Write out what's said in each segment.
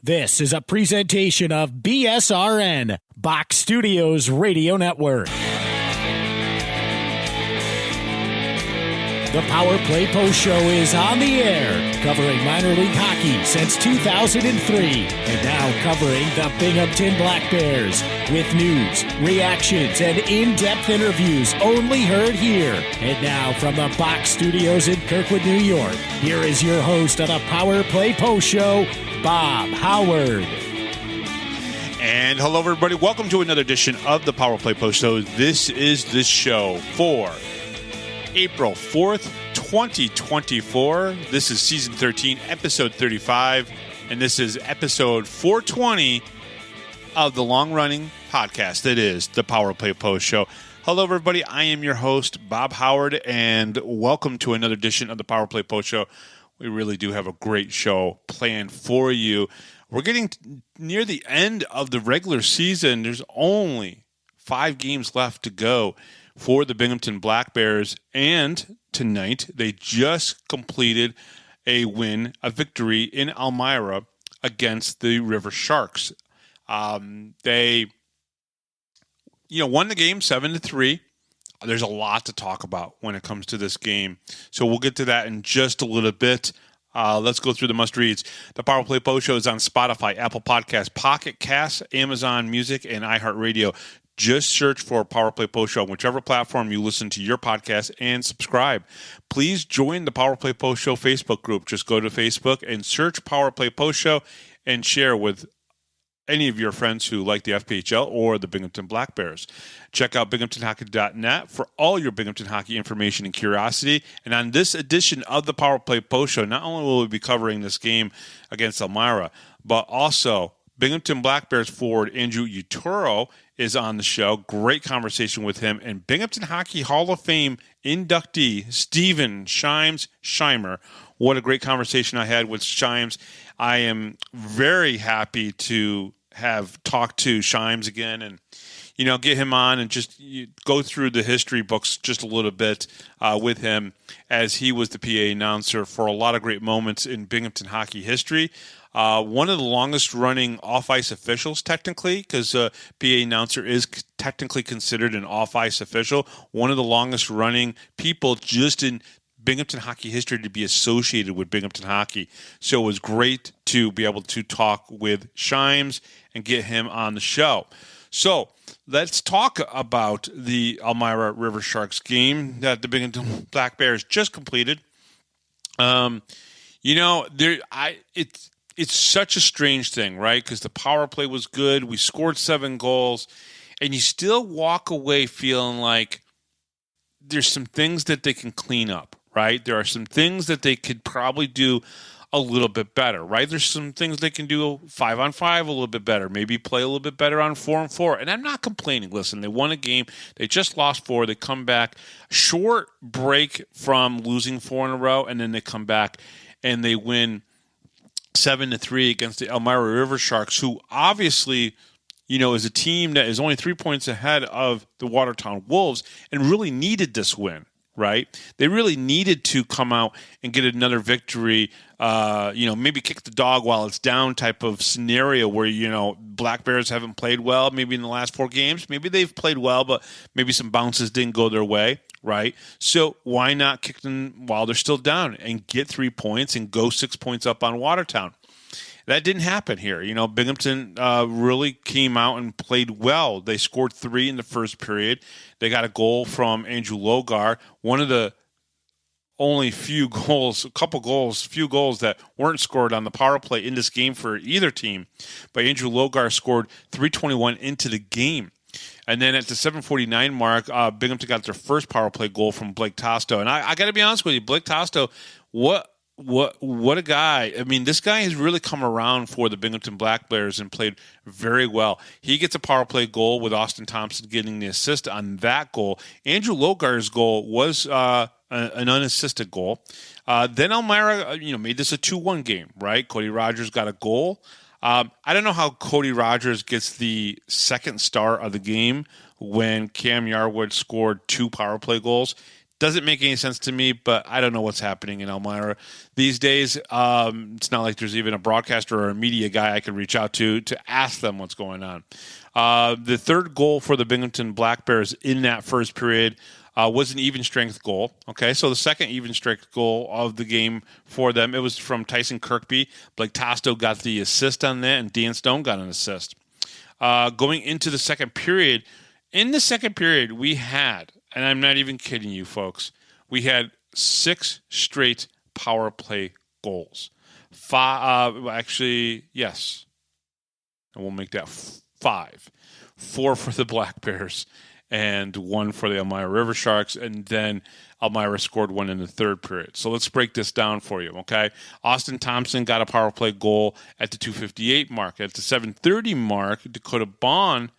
This is a presentation of BSRN, Box Studios Radio Network. The Power Play Post Show is on the air, covering minor league hockey since 2003, and now covering the Binghamton Black Bears with news, reactions, and in-depth interviews only heard here. And now from the Box Studios in Kirkwood, New York, here is your host of the Power Play Post Show, Bob Howard. And hello, everybody. Welcome to another edition of the Power Play Post Show. This is the show for April 4th, 2024. This is season 13, episode 35, and this is episode 420 of the long-running podcast that is the Power Play Post Show. Hello, everybody. I am your host, Bob Howard, and welcome to another edition of the Power Play Post Show. We really do have a great show planned for you. We're getting near the end of the regular season. There's only 5 games left to go for the Binghamton Black Bears, and tonight they just completed a victory in Elmira against the River Sharks. They won the game 7-3. There's a lot to talk about when it comes to this game, so we'll get to that in just a little bit. Let's go through the must-reads. The Power Play Post Show is on Spotify, Apple Podcasts, Pocket Casts, Amazon Music, and iHeartRadio. Just search for Power Play Post Show on whichever platform you listen to your podcast and subscribe. Please join the Power Play Post Show Facebook group. Just go to Facebook and search Power Play Post Show and share with any of your friends who like the FPHL or the Binghamton Black Bears. Check out binghamtonhockey.net for all your Binghamton hockey information and curiosity. And on this edition of the Power Play Post Show, not only will we be covering this game against Elmira, but also Binghamton Black Bears forward Andrew Uturo is on the show. Great conversation with him. And Binghamton Hockey Hall of Fame inductee Shimes Shimers. What a great conversation I had with Shimes. I am very happy to have talked to Shimes again and, get him on and just go through the history books just a little bit with him, as he was the PA announcer for a lot of great moments in Binghamton hockey history. One of the longest-running off-ice officials, technically, because PA announcer is technically considered an off-ice official. One of the longest-running people just in Binghamton hockey history to be associated with Binghamton hockey. So it was great to be able to talk with Shimes and get him on the show. So let's talk about the Elmira River Sharks game that the Binghamton Black Bears just completed. It's such a strange thing, right? Because the power play was good. We scored 7 goals. And you still walk away feeling like there's some things that they can clean up, right? There are some things that they could probably do a little bit better, right? There's some things they can do 5-on-5 a little bit better, maybe play a little bit better on 4-on-4. And I'm not complaining. Listen, they won a game. They just lost 4. They come back. Short break from losing 4 in a row, and then they come back and they win 7-3 against the Elmira River Sharks, who obviously, is a team that is only 3 points ahead of the Watertown Wolves and really needed this win, right? They really needed to come out and get another victory, maybe kick the dog while it's down type of scenario where, Black Bears haven't played well maybe in the last 4 games. Maybe they've played well, but maybe some bounces didn't go their way. Right? So why not kick them while they're still down and get 3 points and go 6 points up on Watertown? That didn't happen here. Binghamton really came out and played well. They scored 3 in the first period. They got a goal from Andrew Uturo, one of the only few goals that weren't scored on the power play in this game for either team. But Andrew Uturo scored 3:21 into the game. And then at the 7:49 mark, Binghamton got their first power play goal from Blake Tosto. And I got to be honest with you, Blake Tosto, what a guy. I mean, this guy has really come around for the Binghamton Black Bears and played very well. He gets a power play goal with Austin Thompson getting the assist on that goal. Andrew Uturo's goal was an unassisted goal. Then Elmira, made this a 2-1 game, right? Cody Rogers got a goal. I don't know how Cody Rogers gets the second star of the game when Cam Yarwood scored 2 power play goals. Doesn't make any sense to me, but I don't know what's happening in Elmira these days. It's not like there's even a broadcaster or a media guy I could reach out to ask them what's going on. The third goal for the Binghamton Black Bears in that first period was an even strength goal. Okay, so the second even strength goal of the game for them, it was from Tyson Kirkby. Blake Tosto got the assist on that, and Dan Stone got an assist. Going into the second period, we had, and I'm not even kidding you, folks, we had 6 straight power play goals. Actually, yes, and we'll make that 5. 4 for the Black Bears and 1 for the Elmira River Sharks, and then Elmira scored 1 in the third period. So let's break this down for you, okay? Austin Thompson got a power play goal at the 2:58 mark. At the 7:30 mark, Dakota Bond,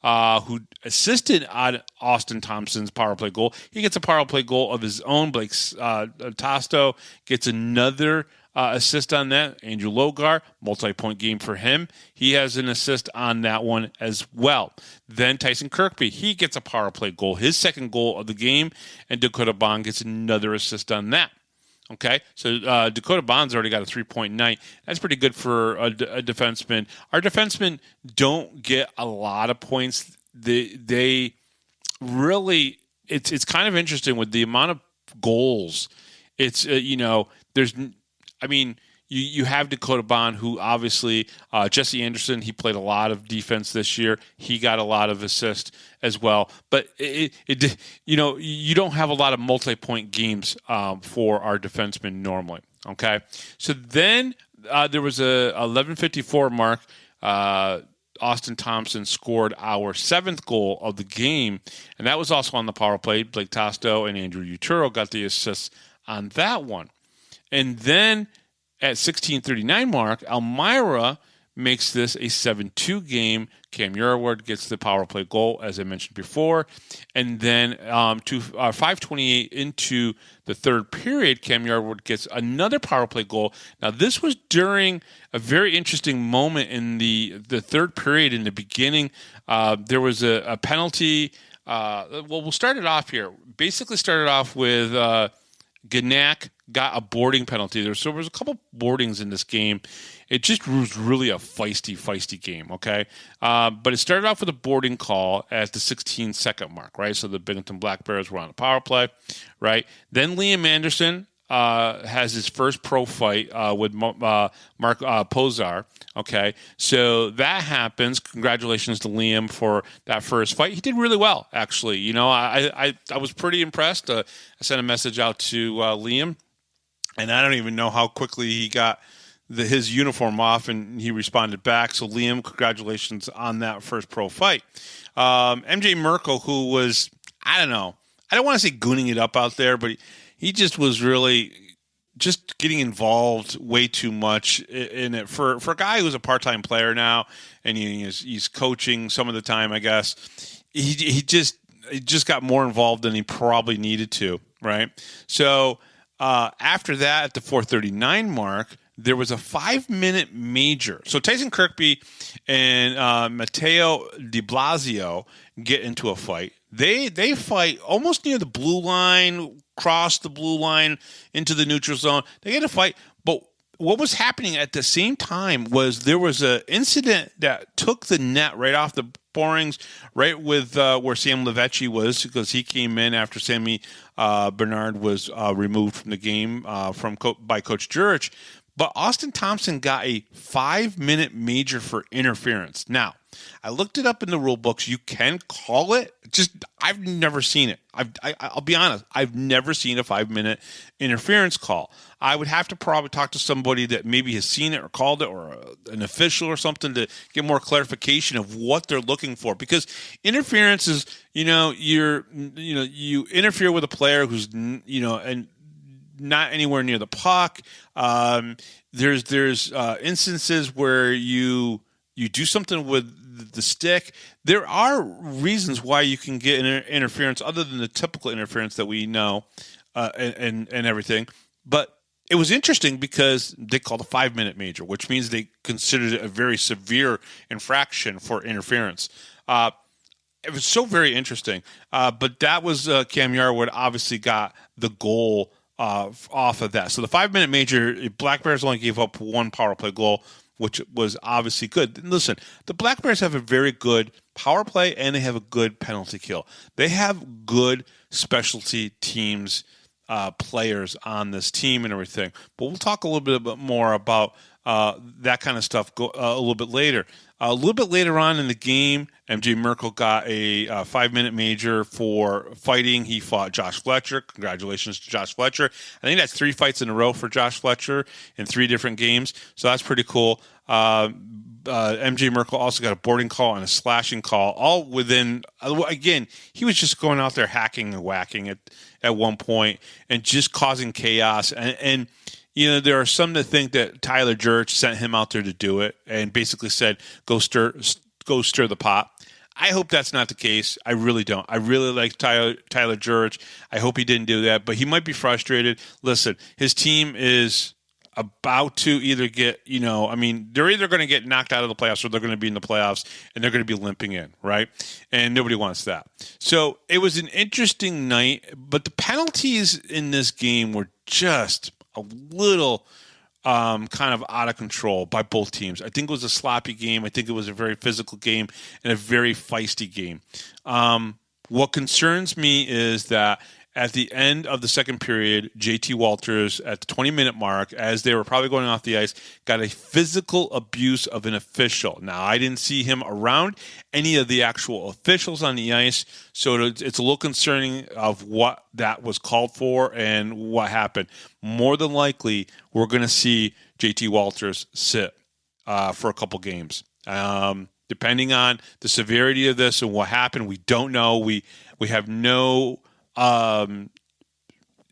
who assisted on Austin Thompson's power play goal, he gets a power play goal of his own. Blake Tosto gets another assist on that. Andrew Logar, multi-point game for him. He has an assist on that one as well. Then Tyson Kirkby, he gets a power play goal, his second goal of the game, and Dakota Bond gets another assist on that. Okay, so Dakota Bond's already got a 3.9. That's pretty good for a defenseman. Our defensemen don't get a lot of points. They really, it's kind of interesting with the amount of goals. It's you have Dakota Bond, who obviously Jesse Anderson, he played a lot of defense this year. He got a lot of assists as well. But you don't have a lot of multi-point games for our defensemen normally. Okay, so then there was a 11:54 mark. Austin Thompson scored our 7th goal of the game, and that was also on the power play. Blake Tosto and Andrew Uturo got the assists on that one. And then at 16:39 mark, Elmira makes this a 7-2 game. Cam Yarwood gets the power play goal, as I mentioned before. And then 5:28 into the third period, Cam Yarwood gets another power play goal. Now, this was during a very interesting moment in the third period. In the beginning, there was a penalty. We'll start it off here. Basically started off with Gnack got a boarding penalty. There was a couple boardings in this game. It just was really a feisty game, okay? But it started off with a boarding call at the 16-second mark, right? So the Binghamton Black Bears were on a power play, right? Then Liam Anderson has his first pro fight with Mark Pozar, okay? So that happens. Congratulations to Liam for that first fight. He did really well, actually. You know, I was pretty impressed. I sent a message out to Liam, and I don't even know how quickly he got his uniform off, and he responded back. So, Liam, congratulations on that first pro fight. MJ Merkel, who was, I don't know, I don't want to say gooning it up out there, but he just was really just getting involved way too much in it. For a guy who's a part-time player now, and he's coaching some of the time, I guess, he just got more involved than he probably needed to, right? So, after that, at the 4:39 mark, there was a 5-minute major. So Tyson Kirkby and Matteo Di Blasio get into a fight. They fight almost near the blue line, cross the blue line into the neutral zone. They get a fight, but what was happening at the same time was there was an incident that took the net right off the borings, right with where Sam Levecchi was, because he came in after Sammy Bernard was removed from the game by Coach Jurich. But Austin Thompson got a 5-minute major for interference. Now, I looked it up in the rule books. You can call it. I've never seen it. I'll be honest. I've never seen a 5-minute interference call. I would have to probably talk to somebody that maybe has seen it or called it, or an official or something, to get more clarification of what they're looking for. Because interference is, you interfere with a player who's, and not anywhere near the puck. There's instances where you do something with the stick. There are reasons why you can get interference other than the typical interference that we know and everything. But it was interesting because they called a 5-minute major, which means they considered it a very severe infraction for interference. it was so very interesting. But that was Cam Yarwood obviously got the goal off of that. So the 5-minute major, Black Bears only gave up one power play goal, which was obviously good. And listen, the Black Bears have a very good power play and they have a good penalty kill. They have good specialty teams players on this team and everything. But we'll talk a little bit more about that kind of stuff a little bit later. A little bit later on in the game, MJ Merkel got a 5-minute major for fighting. He fought Josh Fletcher. Congratulations to Josh Fletcher. I think that's 3 fights in a row for Josh Fletcher in 3 different games. So that's pretty cool. MJ Merkel also got a boarding call and a slashing call, all within, again, he was just going out there hacking and whacking at one point and just causing chaos. And you know, there are some that think that Tyler Jurich sent him out there to do it and basically said, go stir the pot. I hope that's not the case. I really don't. I really like Tyler Jurich. I hope he didn't do that, but he might be frustrated. Listen, his team is about to either get, they're either going to get knocked out of the playoffs or they're going to be in the playoffs and they're going to be limping in, right? And nobody wants that. So it was an interesting night, but the penalties in this game were just a little kind of out of control by both teams. I think it was a sloppy game. I think it was a very physical game and a very feisty game. What concerns me is that at the end of the second period, JT Walters, at the 20-minute mark, as they were probably going off the ice, got a physical abuse of an official. Now, I didn't see him around any of the actual officials on the ice, so it's a little concerning of what that was called for and what happened. More than likely, we're going to see JT Walters sit for a couple games. Depending on the severity of this and what happened, we don't know. We have no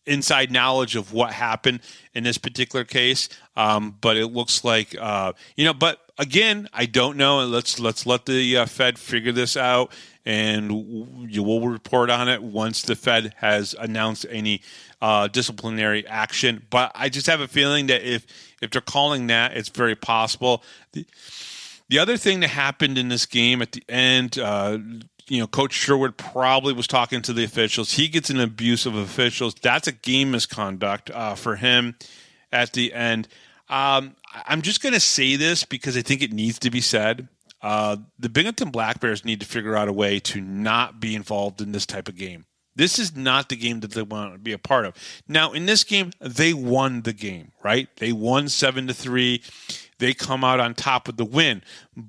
inside knowledge of what happened in this particular case, but it looks like but again, I don't know. Let's let the Fed figure this out, and we'll report on it once the Fed has announced any disciplinary action. But I just have a feeling that if they're calling that, it's very possible. The other thing that happened in this game at the end, Coach Sherwood probably was talking to the officials. He gets an abuse of officials. That's a game misconduct for him at the end. I'm just going to say this because I think it needs to be said. The Binghamton Black Bears need to figure out a way to not be involved in this type of game. This is not the game that they want to be a part of. Now, in this game, they won the game, right? They won 7-3. They come out on top with the win.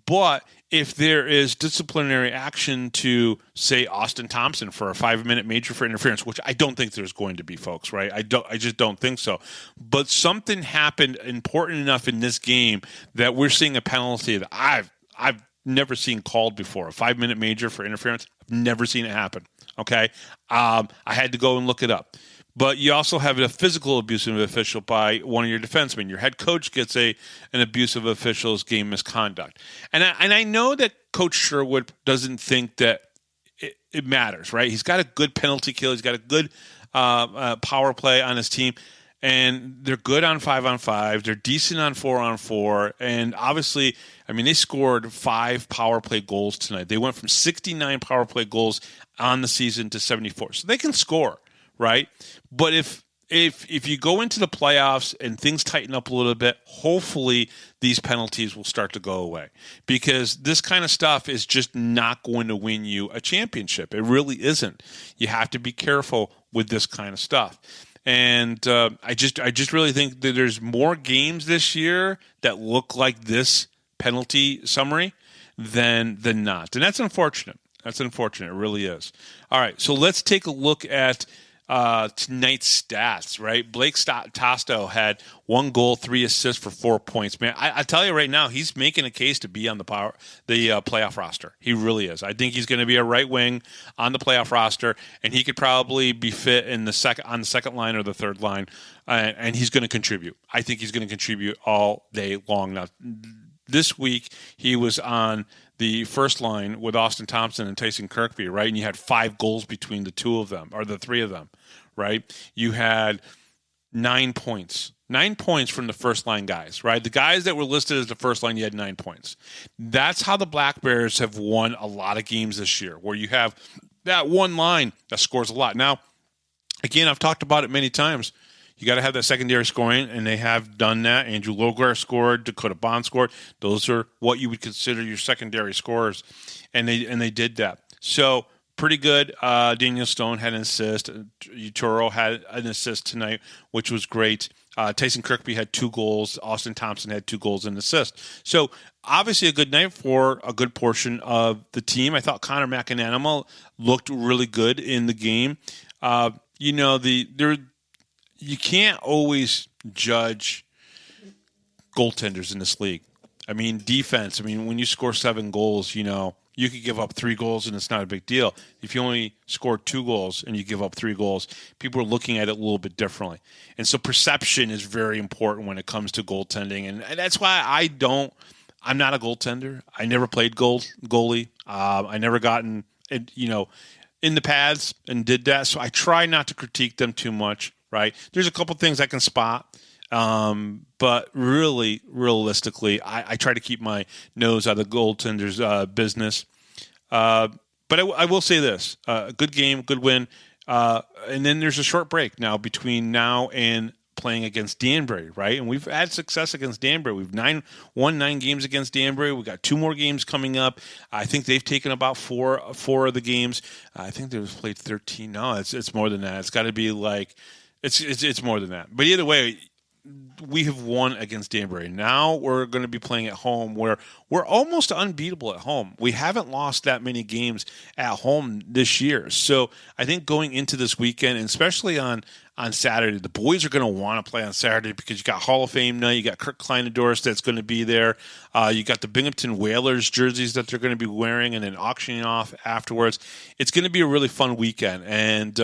But if there is disciplinary action to, say, Austin Thompson for a 5-minute major for interference, which I don't think there's going to be, folks, right? I just don't think so. But something happened important enough in this game that we're seeing a penalty that I've never seen called before. A 5-minute major for interference, I've never seen it happen. Okay, I had to go and look it up. But you also have a physical abusive official by one of your defensemen. Your head coach gets an abusive official's game misconduct. And I know that Coach Sherwood doesn't think that it matters, right? He's got a good penalty kill. He's got a good power play on his team. And they're good on 5-on-5. They're decent on 4-on-4. And obviously, they scored 5 power play goals tonight. They went from 69 power play goals on the season to 74. So they can score, right? But if you go into the playoffs and things tighten up a little bit, hopefully these penalties will start to go away. Because this kind of stuff is just not going to win you a championship. It really isn't. You have to be careful with this kind of stuff. And I just really think that there's more games this year that look like this penalty summary than not. And that's unfortunate. That's unfortunate. It really is. All right, so let's take a look at tonight's stats, right? Blake Tosto had 1 goal, 3 assists for 4 points. Man, I tell you right now, he's making a case to be on the playoff roster. He really is. I think he's going to be a right wing on the playoff roster, and he could probably be fit on the second line or the third line, and he's going to contribute. I think he's going to contribute all day long. Now, this week he was on the first line with Austin Thompson and Tyson Kirkby, right? And you had 5 goals between the 2 of them, or the 3 of them, right? You had 9 points 9 points from the first line guys, right? The guys that were listed as the first line, you had 9 points. That's how the Black Bears have won a lot of games this year, where you have that one line that scores a lot. Now, again, I've talked about it many times. You got to have that secondary scoring, and they have done that. Andrew Uturo scored, Dakota Bond scored. Those are what you would consider your secondary scorers, and they did that. So pretty good. Daniel Stone had an assist. Uturo had an assist tonight, which was great. Tyson Kirkby had 2 goals. Austin Thompson had 2 goals and assist. So obviously a good night for a good portion of the team. I thought Connor McAnanimal looked really good in the game. You can't always judge goaltenders in this league. I mean, defense. I mean, when you score 7 goals, you could give up 3 goals and it's not a big deal. If you only score 2 goals and you give up 3 goals, people are looking at it a little bit differently. And so perception is very important when it comes to goaltending. And that's why I'm not a goaltender. I never played goalie. I never gotten, in the pads and did that. So I try not to critique them too much, right? There's a couple things I can spot. But really, realistically, I try to keep my nose out of the goaltender's business. But I will say this: good game, good win, and then there's a short break now between now and playing against Danbury, right? And we've had success against Danbury. We've won 9 games against Danbury. We've got 2 more games coming up. I think they've taken about four of the games. I think they've played 13. No, it's more than that. It's got to be like it's more than that. But either way, we have won against Danbury. Now we're going to be playing at home where we're almost unbeatable at home. We haven't lost that many games at home this year. So I think going into this weekend, and especially on Saturday, the boys are going to want to play on Saturday because you got Hall of Fame night. You got Kirk Kleinendorst that's going to be there. You got the Binghamton Whalers jerseys that they're going to be wearing and then auctioning off afterwards. It's going to be a really fun weekend. And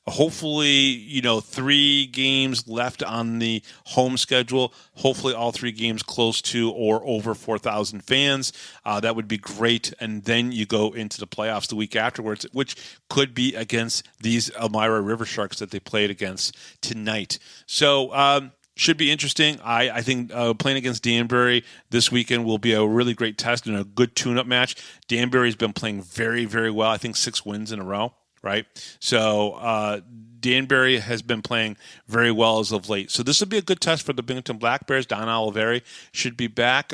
hopefully, 3 games left on the home schedule. Hopefully all 3 games close to or over 4,000 fans. That would be great. And then you go into the playoffs the week afterwards, which could be against these Elmira River Sharks that they played against tonight. So should be interesting. I think playing against Danbury this weekend will be a really great test and a good tune-up match. Danbury's been playing very, very well. I think 6 wins in a row, right? So Danbury has been playing very well as of late. So this will be a good test for the Binghamton Black Bears. Don Oliveri should be back.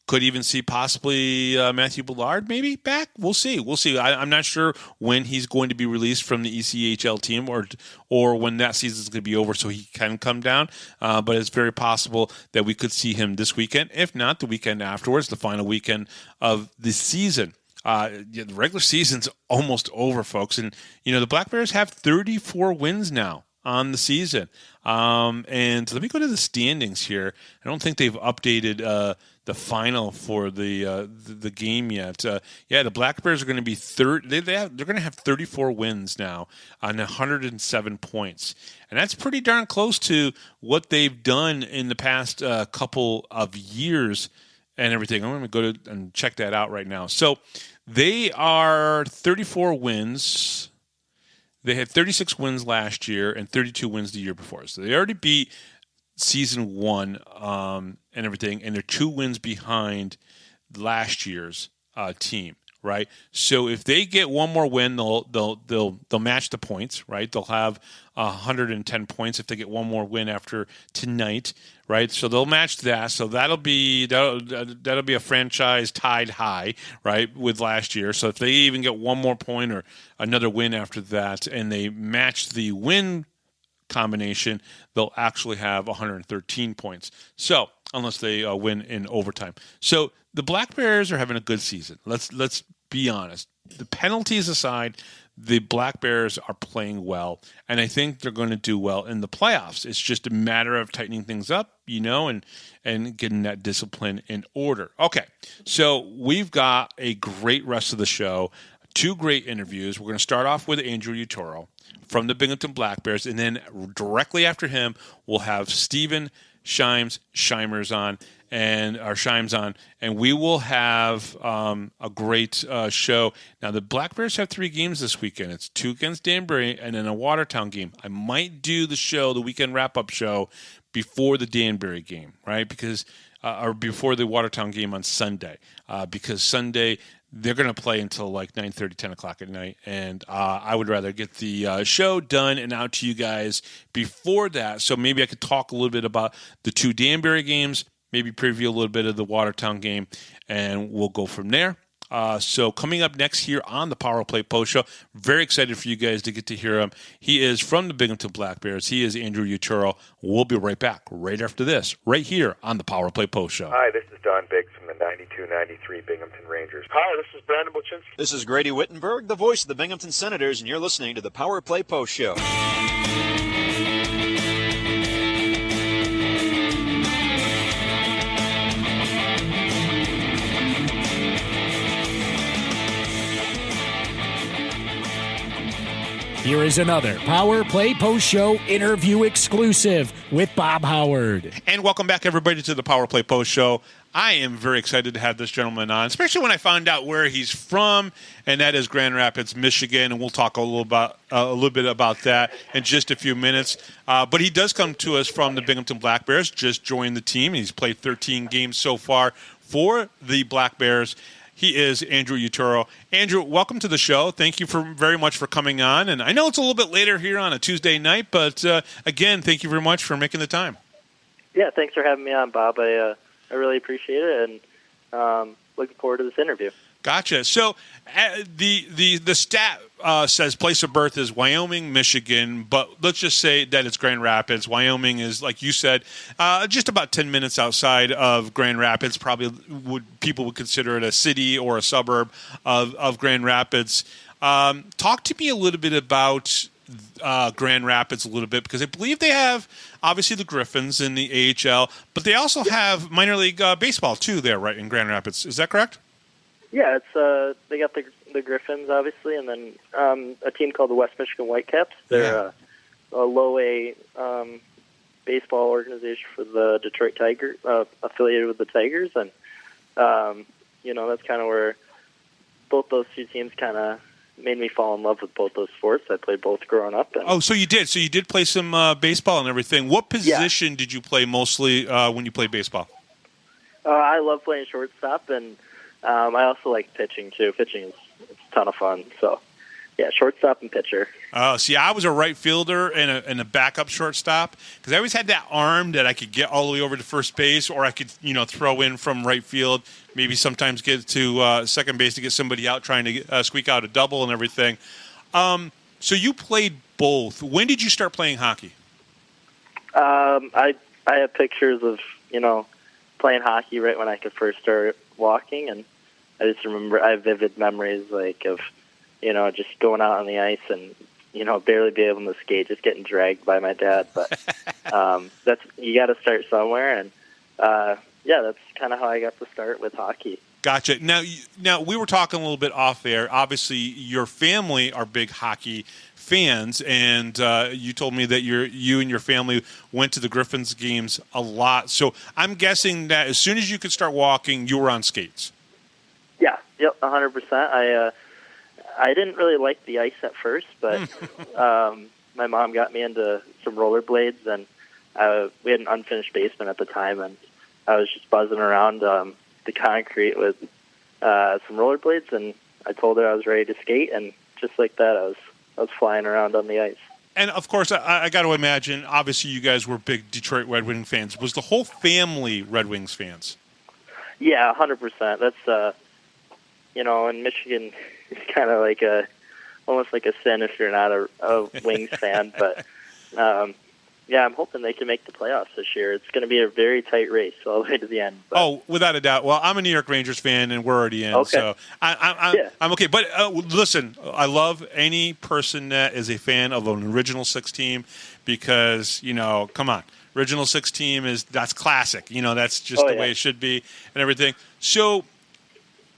Could even see possibly Matthew Ballard maybe back. We'll see. I'm not sure when he's going to be released from the ECHL team or when that season is going to be over so he can come down. But it's very possible that we could see him this weekend. If not, the weekend afterwards, the final weekend of the season. The regular season's almost over, folks. And, the Black Bears have 34 wins now on the season. And let me go to the standings here. I don't think they've updated the final for the game yet. The Black Bears are going to be third. They're going to have 34 wins now on 107 points, and that's pretty darn close to what they've done in the past couple of years and everything. I'm going to go and check that out right now. So they are 34 wins. They had 36 wins last year and 32 wins the year before. So they already beat season 1 and everything, and they're 2 wins behind last year's team, right? So if they get one more win, they'll match the points, right? They'll have 110 points if they get one more win after tonight, right? So they'll match that. So that'll be a franchise tied high, right, with last year. So if they even get one more point or another win after that, and they match the win combination, they'll actually have 113 points. So unless they win in overtime. So the Black Bears are having a good season. Let's be honest. The penalties aside, the Black Bears are playing well, and I think they're going to do well in the playoffs. It's just a matter of tightening things up, and getting that discipline in order. Okay, so we've got a great rest of the show. 2 great interviews. We're going to start off with Andrew Uturo from the Binghamton Black Bears, and then directly after him, we'll have Stephen Shimes Shimers on, and we will have a great show. Now, the Black Bears have 3 games this weekend. It's 2 against Danbury and then a Watertown game. I might do the weekend wrap-up show before the Danbury game, right? Because or before the Watertown game on Sunday, because Sunday they're going to play until like 9:30, 10 o'clock at night, and I would rather get the show done and out to you guys before that. So maybe I could talk a little bit about the two Danbury games, maybe preview a little bit of the Watertown game, and we'll go from there. So coming up next here on the Power Play Post Show, very excited for you guys to get to hear him. He is from the Binghamton Black Bears. He is Andrew Uturo. We'll be right back right after this, right here on the Power Play Post Show. Hi, this is Don Biggs from the 92-93 Binghamton Rangers. Hi, this is Brandon Buczynski. This is Grady Wittenberg, the voice of the Binghamton Senators, and you're listening to the Power Play Post Show. Here is another Power Play Post Show interview exclusive with Bob Howard. And welcome back, everybody, to the Power Play Post Show. I am very excited to have this gentleman on, especially when I found out where he's from, and that is Grand Rapids, Michigan. And we'll talk a little bit about that in just a few minutes. But he does come to us from the Binghamton Black Bears, just joined the team. He's played 13 games so far for the Black Bears. He is Andrew Uturo. Andrew, welcome to the show. Thank you very much for coming on. And I know it's a little bit later here on a Tuesday night, but again, thank you very much for making the time. Yeah, thanks for having me on, Bob. I really appreciate it, and looking forward to this interview. Gotcha. So the stat says place of birth is Wyoming, Michigan, but let's just say that it's Grand Rapids. Wyoming is, like you said, just about 10 minutes outside of Grand Rapids. Probably people would consider it a city or a suburb of Grand Rapids. Talk to me a little bit about Grand Rapids a little bit, because I believe they have obviously the Griffins in the AHL, but they also have minor league baseball too there, right, in Grand Rapids. Is that correct? Yeah, it's they got the Griffins, obviously, and then a team called the West Michigan Whitecaps. They're a low A baseball organization for the Detroit Tigers, affiliated with the Tigers, and that's kind of where both those two teams kind of made me fall in love with both those sports. I played both growing up. And, so you did. So you did play some baseball and everything. What position did you play mostly when you played baseball? I love playing shortstop, and I also like pitching too. Pitching is a ton of fun. So, yeah, shortstop and pitcher. See, I was a right fielder and a backup shortstop, because I always had that arm that I could get all the way over to first base, or I could, throw in from right field. Maybe sometimes get to second base to get somebody out trying to squeak out a double and everything. So you played both. When did you start playing hockey? I have pictures of playing hockey right when I could first start walking, and I just remember I have vivid memories of just going out on the ice and barely be able to skate, just getting dragged by my dad. But that's, you got to start somewhere, and that's kind of how I got to start with hockey. Gotcha. Now we were talking a little bit off air. Obviously, your family are big hockey fans, and you told me that you and your family went to the Griffins games a lot. So I'm guessing that as soon as you could start walking, you were on skates. Yeah, yep, 100%. I didn't really like the ice at first, but my mom got me into some rollerblades, and we had an unfinished basement at the time, and I was just buzzing around the concrete with some rollerblades, and I told her I was ready to skate, and just like that, I was flying around on the ice. And, of course, I got to imagine, obviously, you guys were big Detroit Red Wings fans. Was the whole family Red Wings fans? Yeah, 100%. That's, in Michigan, it's kind of like almost like a sin if you're not a Wings fan. But, I'm hoping they can make the playoffs this year. It's going to be a very tight race all the way to the end. But. Oh, without a doubt. Well, I'm a New York Rangers fan, and we're already in, so I'm okay. But listen, I love any person that is a fan of an Original Six team, because, come on. Original Six team that's classic. That's just the way it should be and everything. So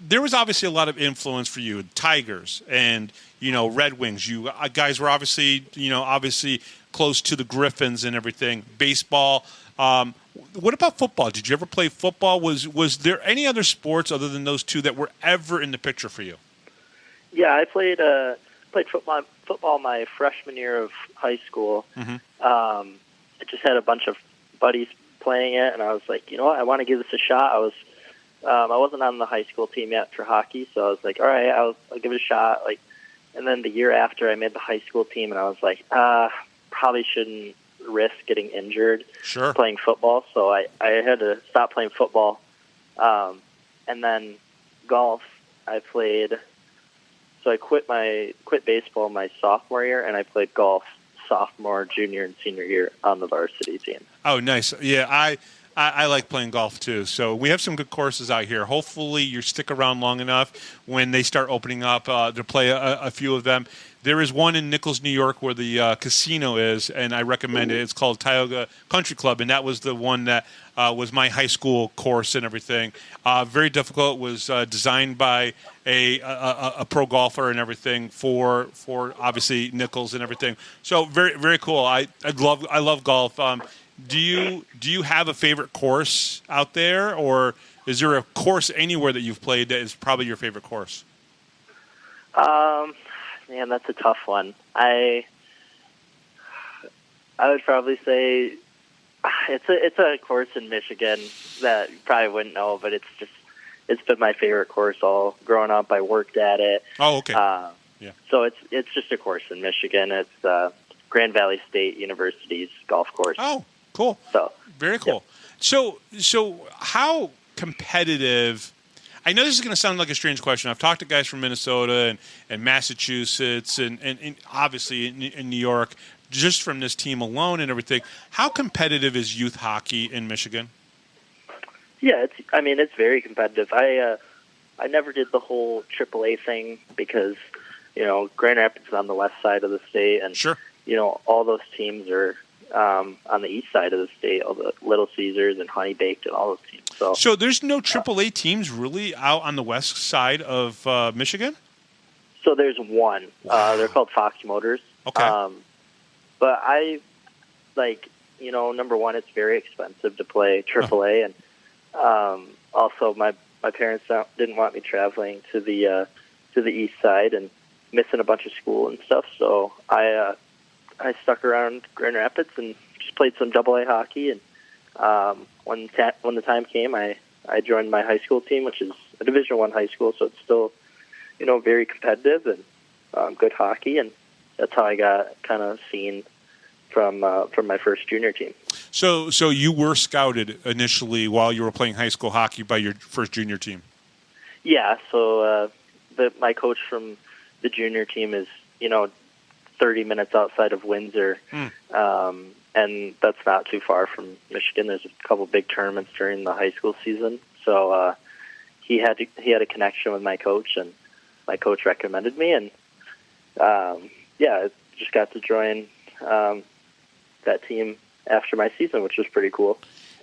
there was obviously a lot of influence for you, Tigers and, Red Wings. You guys were obviously close to the Griffins and everything. Baseball. What about football? Did you ever play football? Was there any other sports other than those two that were ever in the picture for you? Yeah, I played football my freshman year of high school. Mm-hmm. I just had a bunch of buddies playing it, and I was like, you know what, I want to give this a shot. I wasn't on the high school team yet for hockey, so I was like, all right, I'll give it a shot. Like, and then the year after, I made the high school team, and I was like, probably shouldn't risk getting injured playing football, so I had to stop playing football. And then golf, I played. So I quit baseball my sophomore year, and I played golf sophomore, junior, and senior year on the varsity team. Oh, nice. Yeah, I like playing golf too. So we have some good courses out here. Hopefully you stick around long enough when they start opening up to play a few of them. There is one in Nichols, New York, where the casino is, and I recommend it. It's called Tioga Country Club, and that was the one that was my high school course and everything. Very difficult. It was designed by a pro golfer and everything for obviously Nichols and everything. So very, very cool. I love golf. Do you have a favorite course out there, or is there a course anywhere that you've played that is probably your favorite course? Man, that's a tough one. I would probably say it's a course in Michigan that you probably wouldn't know, but it's been my favorite course all growing up. I worked at it. Oh, okay. Yeah. So it's just a course in Michigan. It's Grand Valley State University's golf course. Oh, cool. So very cool. Yep. So how competitive? I know this is going to sound like a strange question. I've talked to guys from Minnesota and Massachusetts and obviously in New York, just from this team alone and everything. How competitive is youth hockey in Michigan? Yeah, it's very competitive. I never did the whole AAA thing because, Grand Rapids is on the west side of the state, and sure, all those teams are on the east side of the state, all the Little Caesars and Honey Baked and all those teams. So there's no AAA teams really out on the west side of Michigan? So there's one. Wow. They're called Fox Motors. Okay. But I, number one, it's very expensive to play AAA, and also my parents didn't want me traveling to the east side and missing a bunch of school and stuff. So I stuck around Grand Rapids and just played some AA hockey. And when the time came, I joined my high school team, which is a Division I high school, so it's still very competitive and good hockey. And that's how I got kind of seen from my first junior team. So you were scouted initially while you were playing high school hockey by your first junior team? Yeah. So my coach from the junior team is 30 minutes outside of Windsor, and that's not too far from Michigan. There's a couple big tournaments during the high school season, so he had a connection with my coach, and my coach recommended me, and I just got to join that team after my season, which was pretty cool.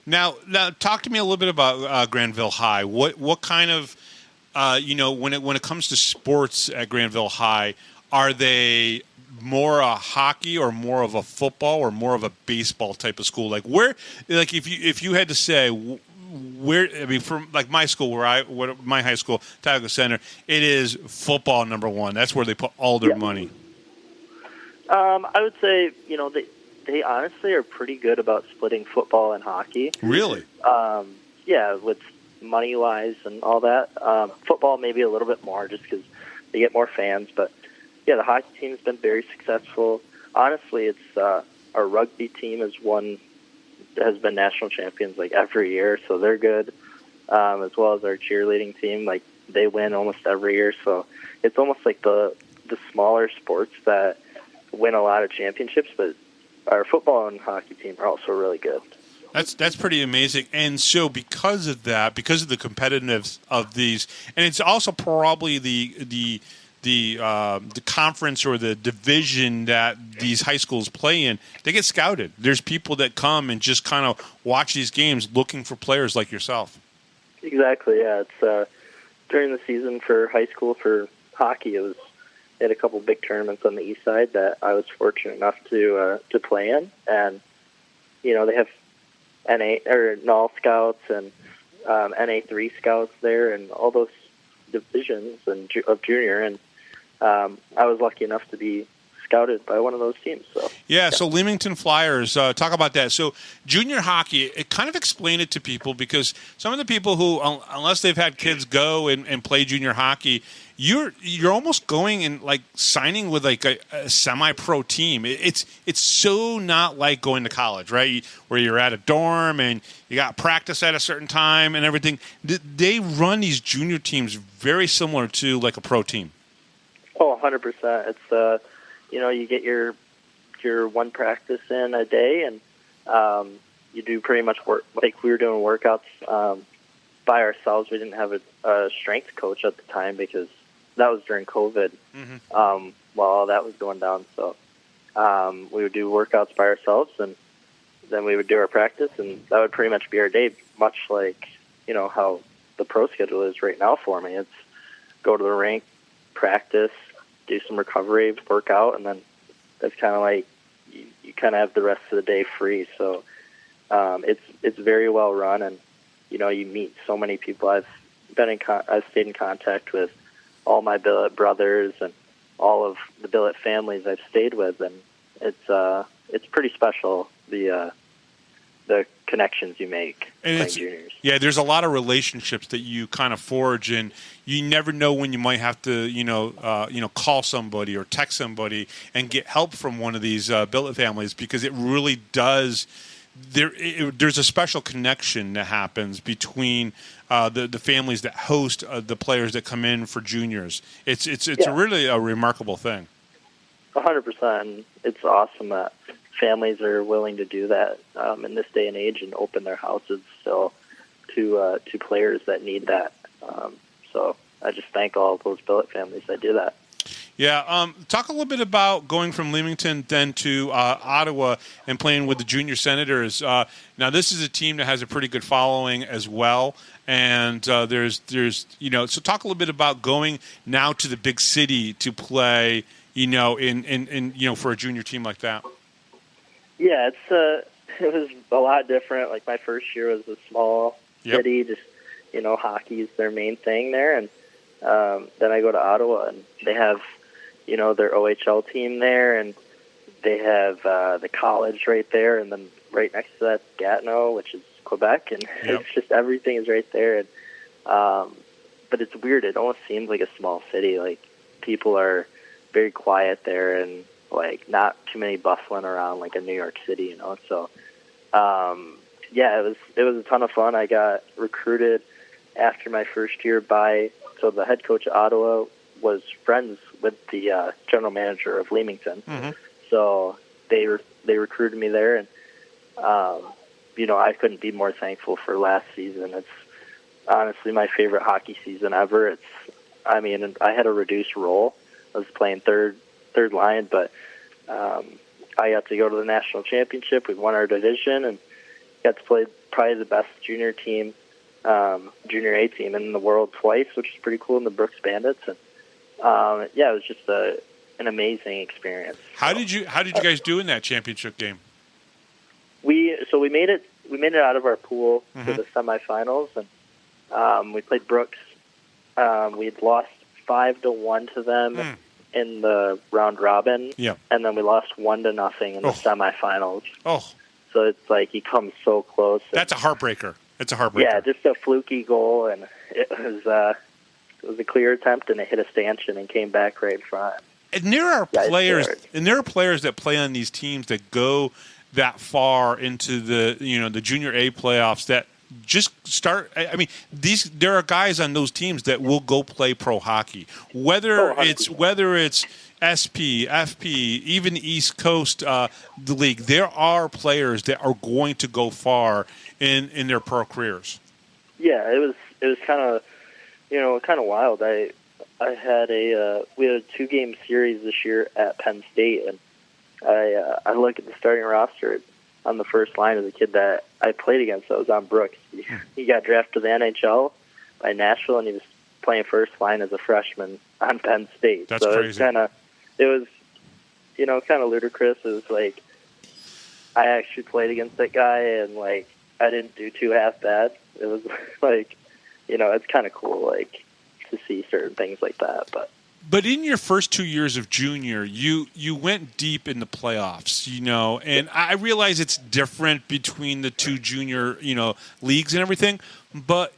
Now talk to me a little bit about Granville High. What kind of when it comes to sports at Granville High, are they more a hockey or more of a football or more of a baseball type of school? If you had to say from my school, my high school, Tioga Center, it is football number one. That's where they put all their money. I would say they honestly are pretty good about splitting football and hockey. Really? With money wise and all that. Football maybe a little bit more just because they get more fans, but. Yeah, the hockey team's been very successful. Honestly, it's our rugby team has been national champions every year, so they're good. As well as our cheerleading team, they win almost every year. So it's almost like the smaller sports that win a lot of championships, but our football and hockey team are also really good. That's pretty amazing. And so because of that, because of the competitiveness of these, and it's also probably the conference or the division that these high schools play in, they get scouted. There's people that come and just kind of watch these games looking for players like yourself. Exactly, yeah. It's during the season for high school for hockey, they had a couple big tournaments on the east side that I was fortunate enough to play in. And, they have NAL scouts and NA3 scouts there and all those divisions of junior, and I was lucky enough to be scouted by one of those teams. So So Leamington Flyers, talk about that. So junior hockey, it kind of explain it to people, because some of the people who, unless they've had kids go and play junior hockey, you're almost going and like signing with like a semi-pro team. It's so not like going to college, right? Where you're at a dorm and you got practice at a certain time and everything. They run these junior teams very similar to like a pro team. Oh, 100%. It's you get your one practice in a day, and you do pretty much work like we were doing workouts by ourselves. We didn't have a strength coach at the time because that was during COVID. While all that was going down. So we would do workouts by ourselves, and then we would do our practice, and that would pretty much be our day, much like, how the pro schedule is right now for me. It's go to the rink, practice, do some recovery, work out, and then that's kind of like you kind of have the rest of the day free. So it's very well run, and you meet so many people. I've stayed in contact with all my billet brothers and all of the billet families I've stayed with, and it's pretty special, the connections you make playing juniors. Yeah, there's a lot of relationships that you kind of forge, and you never know when you might have to, call somebody or text somebody and get help from one of these billet families, because it really does. There's a special connection that happens between the families that host the players that come in for juniors. It's really a remarkable thing. 100%. And it's awesome that families are willing to do that in this day and age and open their houses still to players that need that. So I just thank all of those billet families that do that. Yeah, talk a little bit about going from Leamington then to Ottawa and playing with the Junior Senators. Now, this is a team that has a pretty good following as well, and there's so talk a little bit about going now to the big city to play, in for a junior team like that. Yeah, it was a lot different. Like my first year was a small city, just hockey's their main thing there, and then I go to Ottawa and they have their OHL team there, and they have the college right there, and then right next to that, Gatineau, which is Quebec, and it's just everything is right there. And but it's weird. It almost seems like a small city. Like people are very quiet there, and like not too many bustling around like a New York City, So it was a ton of fun. I got recruited after my first year so the head coach of Ottawa was friends with the general manager of Leamington. So they recruited me there, and I couldn't be more thankful for last season. It's honestly my favorite hockey season ever. I had a reduced role. I was playing third line, but I got to go to the national championship. We won our division and got to play probably the best junior team, junior A team in the world twice, which is pretty cool, in the Brooks Bandits. And it was just an amazing experience. How did you guys do in that championship game? We made it out of our pool to the semifinals, and we played Brooks. We had lost 5-1 to them in the round robin, and then we lost 1-0 in the semifinals. So it's like he comes so close. That's a heartbreaker. It's a heartbreaker. Yeah, just a fluky goal, and it was a clear attempt, and it hit a stanchion and came back right in front. And there are players that play on these teams that go that far into the junior A playoffs that just start. There are guys on those teams that will go play pro hockey, whether it's SP, FP, even East Coast the league. There are players that are going to go far in their pro careers. Yeah, it was kind of wild. We had a 2-game series this year at Penn State, and I look at the starting roster. On the first line is a kid that I played against that was on Brooks. He got drafted to the NHL by Nashville, and he was playing first line as a freshman on Penn State. That's crazy. It was kind of ludicrous. It was like I actually played against that guy, and like I didn't do too half bad. It was like, it's kind of cool, like to see certain things like that. But But in your first 2 years of junior, you went deep in the playoffs, and I realize it's different between the two junior, leagues and everything. But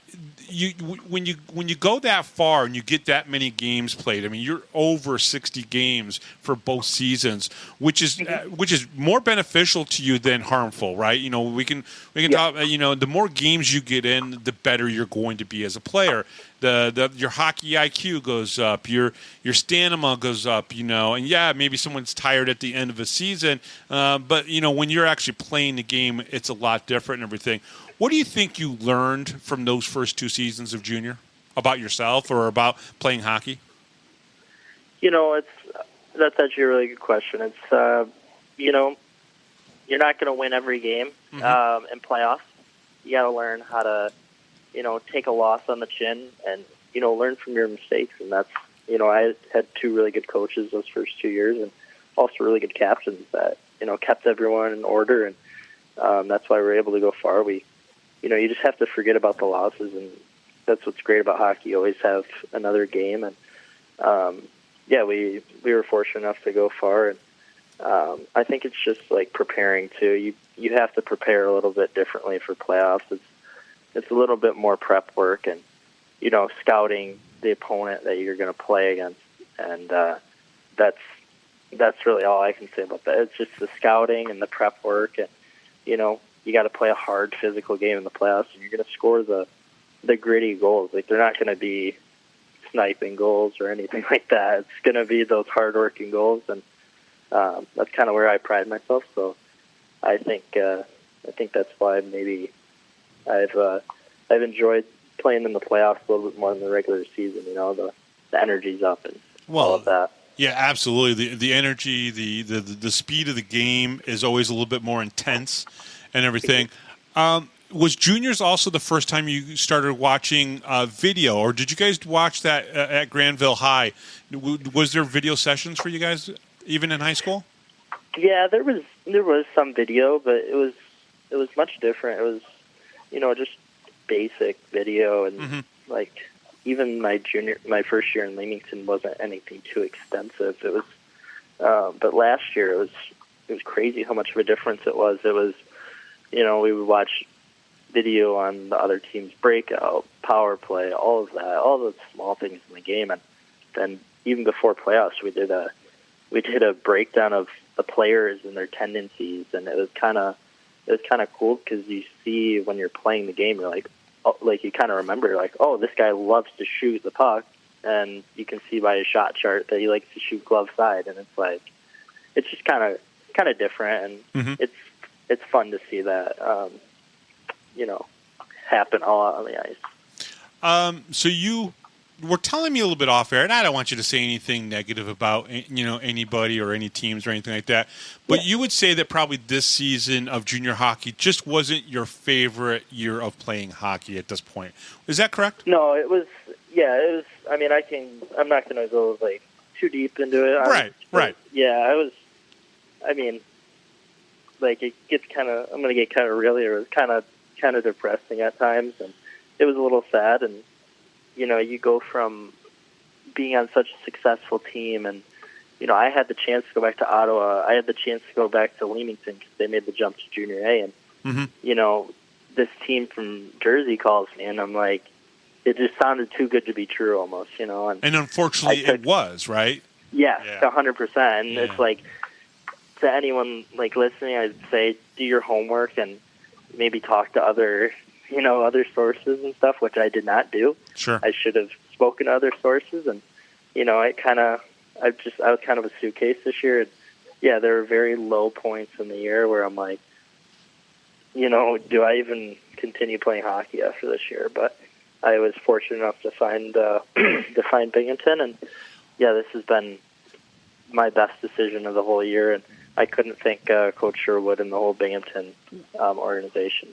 when you go that far and you get that many games played, I mean, you're over 60 games for both seasons, which is more beneficial to you than harmful, right? We can talk. The more games you get in, the better you're going to be as a player. Your hockey IQ goes up, your stamina goes up, and maybe someone's tired at the end of a season, but when you're actually playing the game, it's a lot different and everything. What do you think you learned from those first 2 seasons of junior about yourself or about playing hockey? That's actually a really good question. It's you're not going to win every game in playoffs. You got to learn how to take a loss on the chin and, learn from your mistakes. And that's, I had 2 really good coaches those first 2 years and also really good captains that, kept everyone in order. And that's why we're able to go far. You just have to forget about the losses. And that's what's great about hockey. You always have another game. And, we were fortunate enough to go far. And I think it's just like preparing too. You have to prepare a little bit differently for playoffs. It's a little bit more prep work and, scouting the opponent that you're going to play against. And that's really all I can say about that. It's just the scouting and the prep work. And, you got to play a hard physical game in the playoffs, and you're going to score the gritty goals. Like, they're not going to be sniping goals or anything like that. It's going to be those hard-working goals, and that's kind of where I pride myself. So I think that's why maybe I've enjoyed playing in the playoffs a little bit more than the regular season. The energy's up and all of that. Yeah, absolutely. The energy, the speed of the game is always a little bit more intense and everything. Was juniors also the first time you started watching video, or did you guys watch that at Granville High? Was there video sessions for you guys even in high school? Yeah, there was some video, but it was much different. It was, just basic video, and like even my first year in Leamington wasn't anything too extensive. It was, but last year it was crazy how much of a difference it was. It was, we would watch video on the other team's breakout, power play, all of that, all those small things in the game. And then even before playoffs, we did a breakdown of the players and their tendencies, and it was kind of cool because you see when you're playing the game, you're like you kind of remember like, oh, this guy loves to shoot the puck, and you can see by his shot chart that he likes to shoot glove side, and it's like it's just kind of different, and it's fun to see that happen all out on the ice. So you were telling me a little bit off air, and I don't want you to say anything negative about anybody or any teams or anything like that, but you would say that probably this season of junior hockey just wasn't your favorite year of playing hockey at this point. Is that correct? No, it was. Yeah, it was. I mean, I'm not going to go like too deep into it. Right. Yeah, I was. I mean, like it gets kind of. I'm going to get kind of real here. It was kind of depressing at times, and it was a little sad. And you go from being on such a successful team, and I had the chance to go back to Ottawa. I had the chance to go back to Leamington because they made the jump to junior A, and this team from Jersey calls me, and I'm like, it just sounded too good to be true, almost. And unfortunately, it was, right? Yes, 100%. And it's like, to anyone like listening, I'd say do your homework and maybe talk to other sources and stuff, which I did not do. Sure. I should have spoken to other sources, and I was kind of a suitcase this year. And, there were very low points in the year where I'm like, do I even continue playing hockey after this year? But I was fortunate enough to find Binghamton, and this has been my best decision of the whole year, and I couldn't thank Coach Sherwood and the whole Binghamton organization.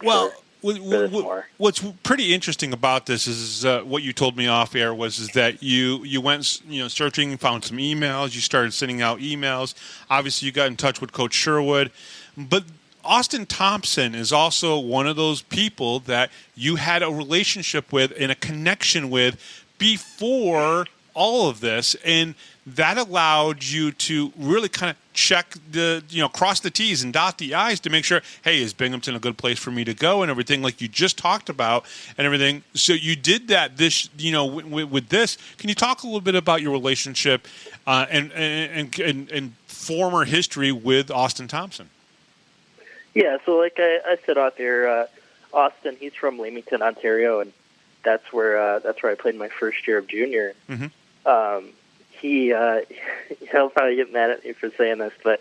What's pretty interesting about this is what you told me off air is that you went searching, found some emails, you started sending out emails. Obviously, you got in touch with Coach Sherwood, but Austin Thompson is also one of those people that you had a relationship with and a connection with before all of this, and that allowed you to really kind of check cross the T's and dot the I's to make sure, hey, is Binghamton a good place for me to go and everything, like you just talked about and everything. So you did that with this. Can you talk a little bit about your relationship and former history with Austin Thompson? Yeah, so like I said out there, Austin, he's from Leamington, Ontario, and that's where I played my first year of junior. Mm-hmm. He'll probably get mad at me for saying this, but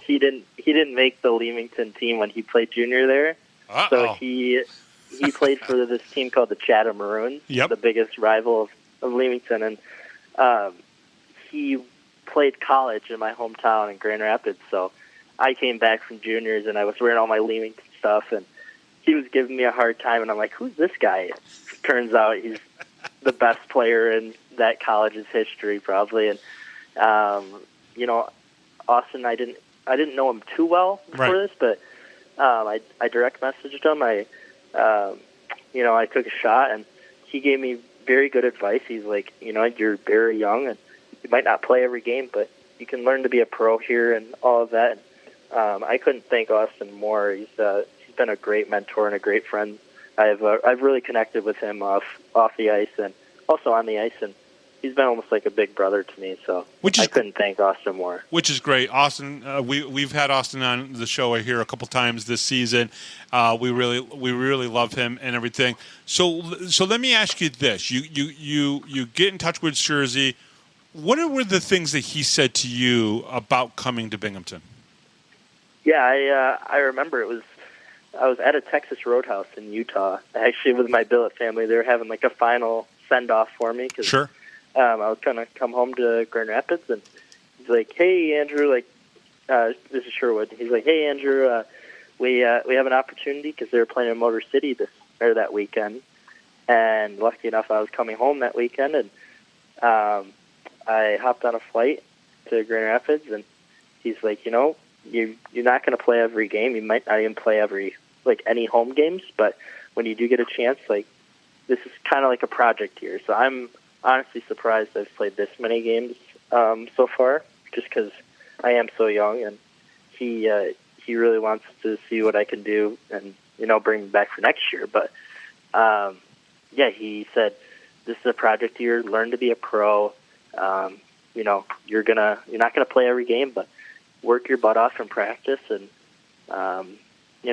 he didn't make the Leamington team when he played junior there. So he played for this team called the Chatham Maroons, the biggest rival of Leamington, and he played college in my hometown in Grand Rapids. So I came back from juniors and I was wearing all my Leamington stuff, and he was giving me a hard time, and I'm like, who's this guy? Turns out he's the best player in that college's history, probably. And Austin, I didn't know him too well before this, but I direct messaged him. I took a shot, and he gave me very good advice. He's like, you're very young, and you might not play every game, but you can learn to be a pro here and all of that. And I couldn't thank Austin more. He's been a great mentor and a great friend. I've really connected with him off the ice and also on the ice, and he's been almost like a big brother to me. So I couldn't thank Austin more. Which is great, Austin. We've had Austin on the show here a couple times this season. We really love him and everything. So let me ask you this: you get in touch with Schurzy. What were the things that he said to you about coming to Binghamton? Yeah, I remember I was at a Texas Roadhouse in Utah, actually with my billet family. They were having like a final send-off for me because I was going to come home to Grand Rapids, and he's like, hey, Andrew, this is Sherwood. He's like, hey, Andrew, we have an opportunity because they were playing in Motor City that weekend, and lucky enough I was coming home that weekend, and I hopped on a flight to Grand Rapids, and he's like, you're not going to play every game. You might not even play any home games, but when you do get a chance, this is kind of like a project here. So I'm honestly surprised I've played this many games so far, just because I am so young, and he really wants to see what I can do and bring me back for next year. But he said this is a project year. Learn to be a pro. You're not gonna play every game, but work your butt off in practice. And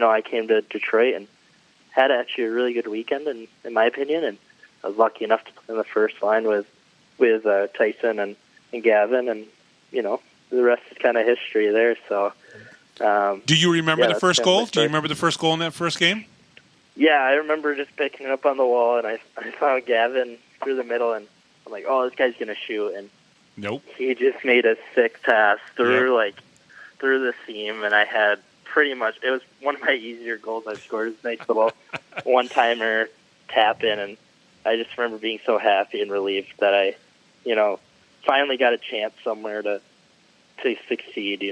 I came to Detroit and had actually a really good weekend, in my opinion, and I was lucky enough to play in the first line with Tyson and Gavin, and the rest is kind of history there. So, do you remember the first goal? Do you remember the first goal in that first game? Yeah, I remember just picking it up on the wall, and I found Gavin through the middle, and I'm like, oh, this guy's gonna shoot, and nope, he just made a sick pass through the seam, and I had pretty much, it was one of my easier goals I've scored. It was a nice little one-timer tap in, and I just remember being so happy and relieved that I, finally got a chance somewhere to succeed,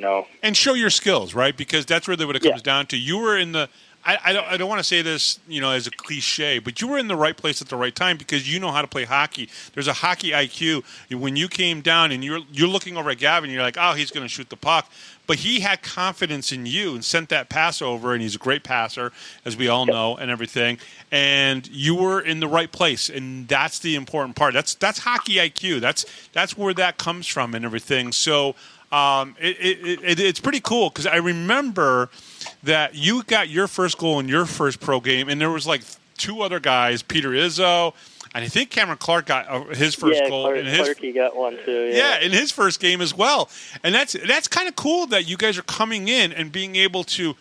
And show your skills, right? Because that's really what it comes down to. You were in the, I don't want to say this, as a cliche, but you were in the right place at the right time because you know how to play hockey. There's a hockey IQ. When you came down and you're looking over at Gavin, you're like, oh, he's going to shoot the puck. But he had confidence in you and sent that pass over, and he's a great passer, as we all know, and everything. And you were in the right place, and that's the important part. That's hockey IQ. That's where that comes from and everything. So it's pretty cool because I remember that you got your first goal in your first pro game, and there was two other guys, Peter Izzo, and I think Cameron Clark got his first goal. Clarky got one too. Yeah, in his first game as well. And that's kind of cool that you guys are coming in and being able to,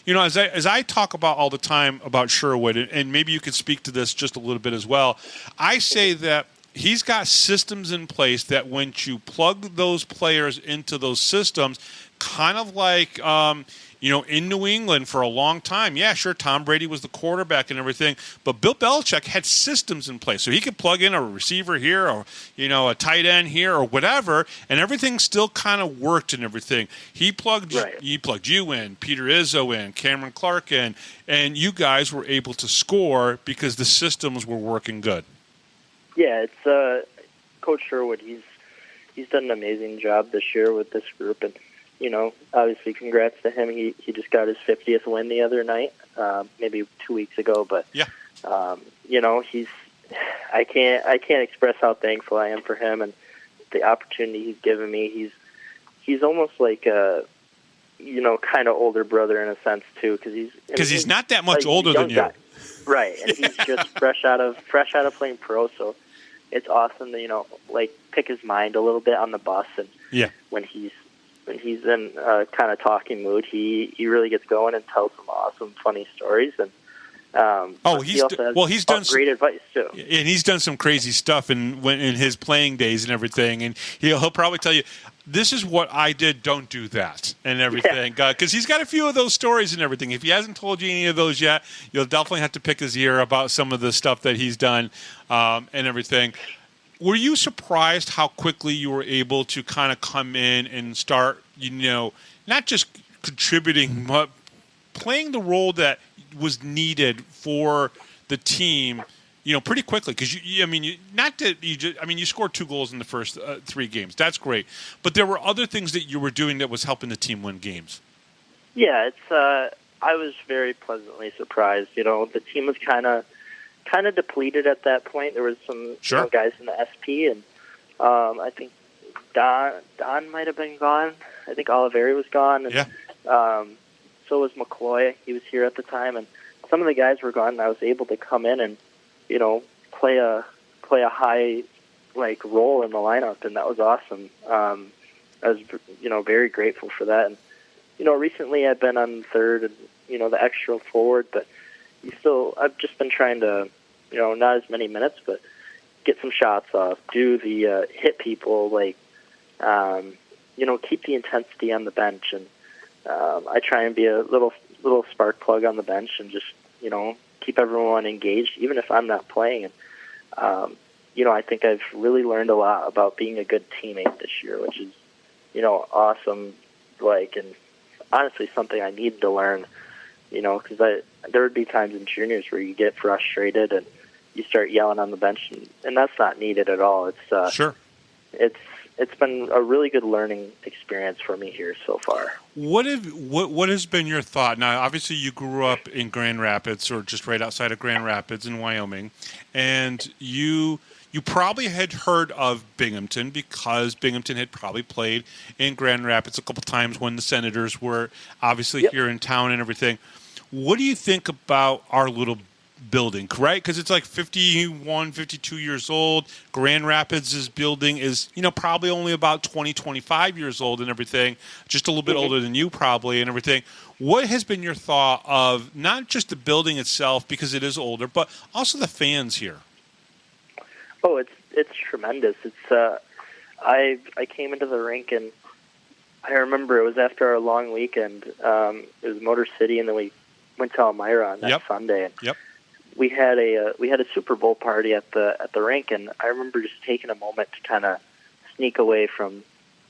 as I talk about all the time about Sherwood, and maybe you could speak to this just a little bit as well. I say that he's got systems in place that when you plug those players into those systems, kind of like in New England for a long time. Yeah, sure, Tom Brady was the quarterback and everything, but Bill Belichick had systems in place. So he could plug in a receiver here or, a tight end here or whatever, and everything still kind of worked and everything. He plugged you in, Peter Izzo in, Cameron Clark in, and you guys were able to score because the systems were working good. Yeah, it's Coach Sherwood, he's done an amazing job this year with this group, and obviously congrats to him. He just got his 50th win the other night, maybe 2 weeks ago. But yeah, he's I can't express how thankful I am for him and the opportunity he's given me. He's almost like a kind of older brother in a sense too, because he's not that much older than you, right? And he's just fresh out of playing pro, so it's awesome to pick his mind a little bit on the bus, and when he's in a kind of talking mood, he really gets going and tells some awesome, funny stories. And he's done great advice too. And he's done some crazy stuff in his playing days and everything. And he'll probably tell you, this is what I did, don't do that, and everything. Because he's got a few of those stories and everything. If he hasn't told you any of those yet, you'll definitely have to pick his ear about some of the stuff that he's done and everything. Were you surprised how quickly you were able to kind of come in and start, not just contributing, but playing the role that was needed for the team, pretty quickly? Because you scored 2 goals in the first 3 games. That's great, but there were other things that you were doing that was helping the team win games. Yeah, I was very pleasantly surprised. The team was kind of depleted at that point. There was some guys in the SP, and I think Don might have been gone. I think Oliveri was gone. And, so was McCloy. He was here at the time, and some of the guys were gone. And I was able to come in and play a high role in the lineup, and that was awesome. I was very grateful for that. And recently I've been on third and the extra forward, but I've just been trying to not as many minutes, but get some shots off, do the hit people, keep the intensity on the bench, and I try and be a little spark plug on the bench and just keep everyone engaged, even if I'm not playing. And I think I've really learned a lot about being a good teammate this year, which is awesome. And honestly, something I needed to learn. Because there would be times in juniors where you get frustrated and you start yelling on the bench, and that's not needed at all. It's it's been a really good learning experience for me here so far. What has been your thought? Now, obviously, you grew up in Grand Rapids, or just right outside of Grand Rapids in Wyoming, and you probably had heard of Binghamton because Binghamton had probably played in Grand Rapids a couple times when the Senators were obviously here in town and everything. What do you think about our little building, right? Because it's like 51, 52 years old. Grand Rapids' building is, probably only about 20, 25 years old and everything, just a little bit older than you probably and everything. What has been your thought of not just the building itself, because it is older, but also the fans here? Oh, it's tremendous. It's I came into the rink, and I remember it was after our long weekend. It was Motor City, and then we went to Elmira on that Sunday. And we had a Super Bowl party at the rink, and I remember just taking a moment to kind of sneak away from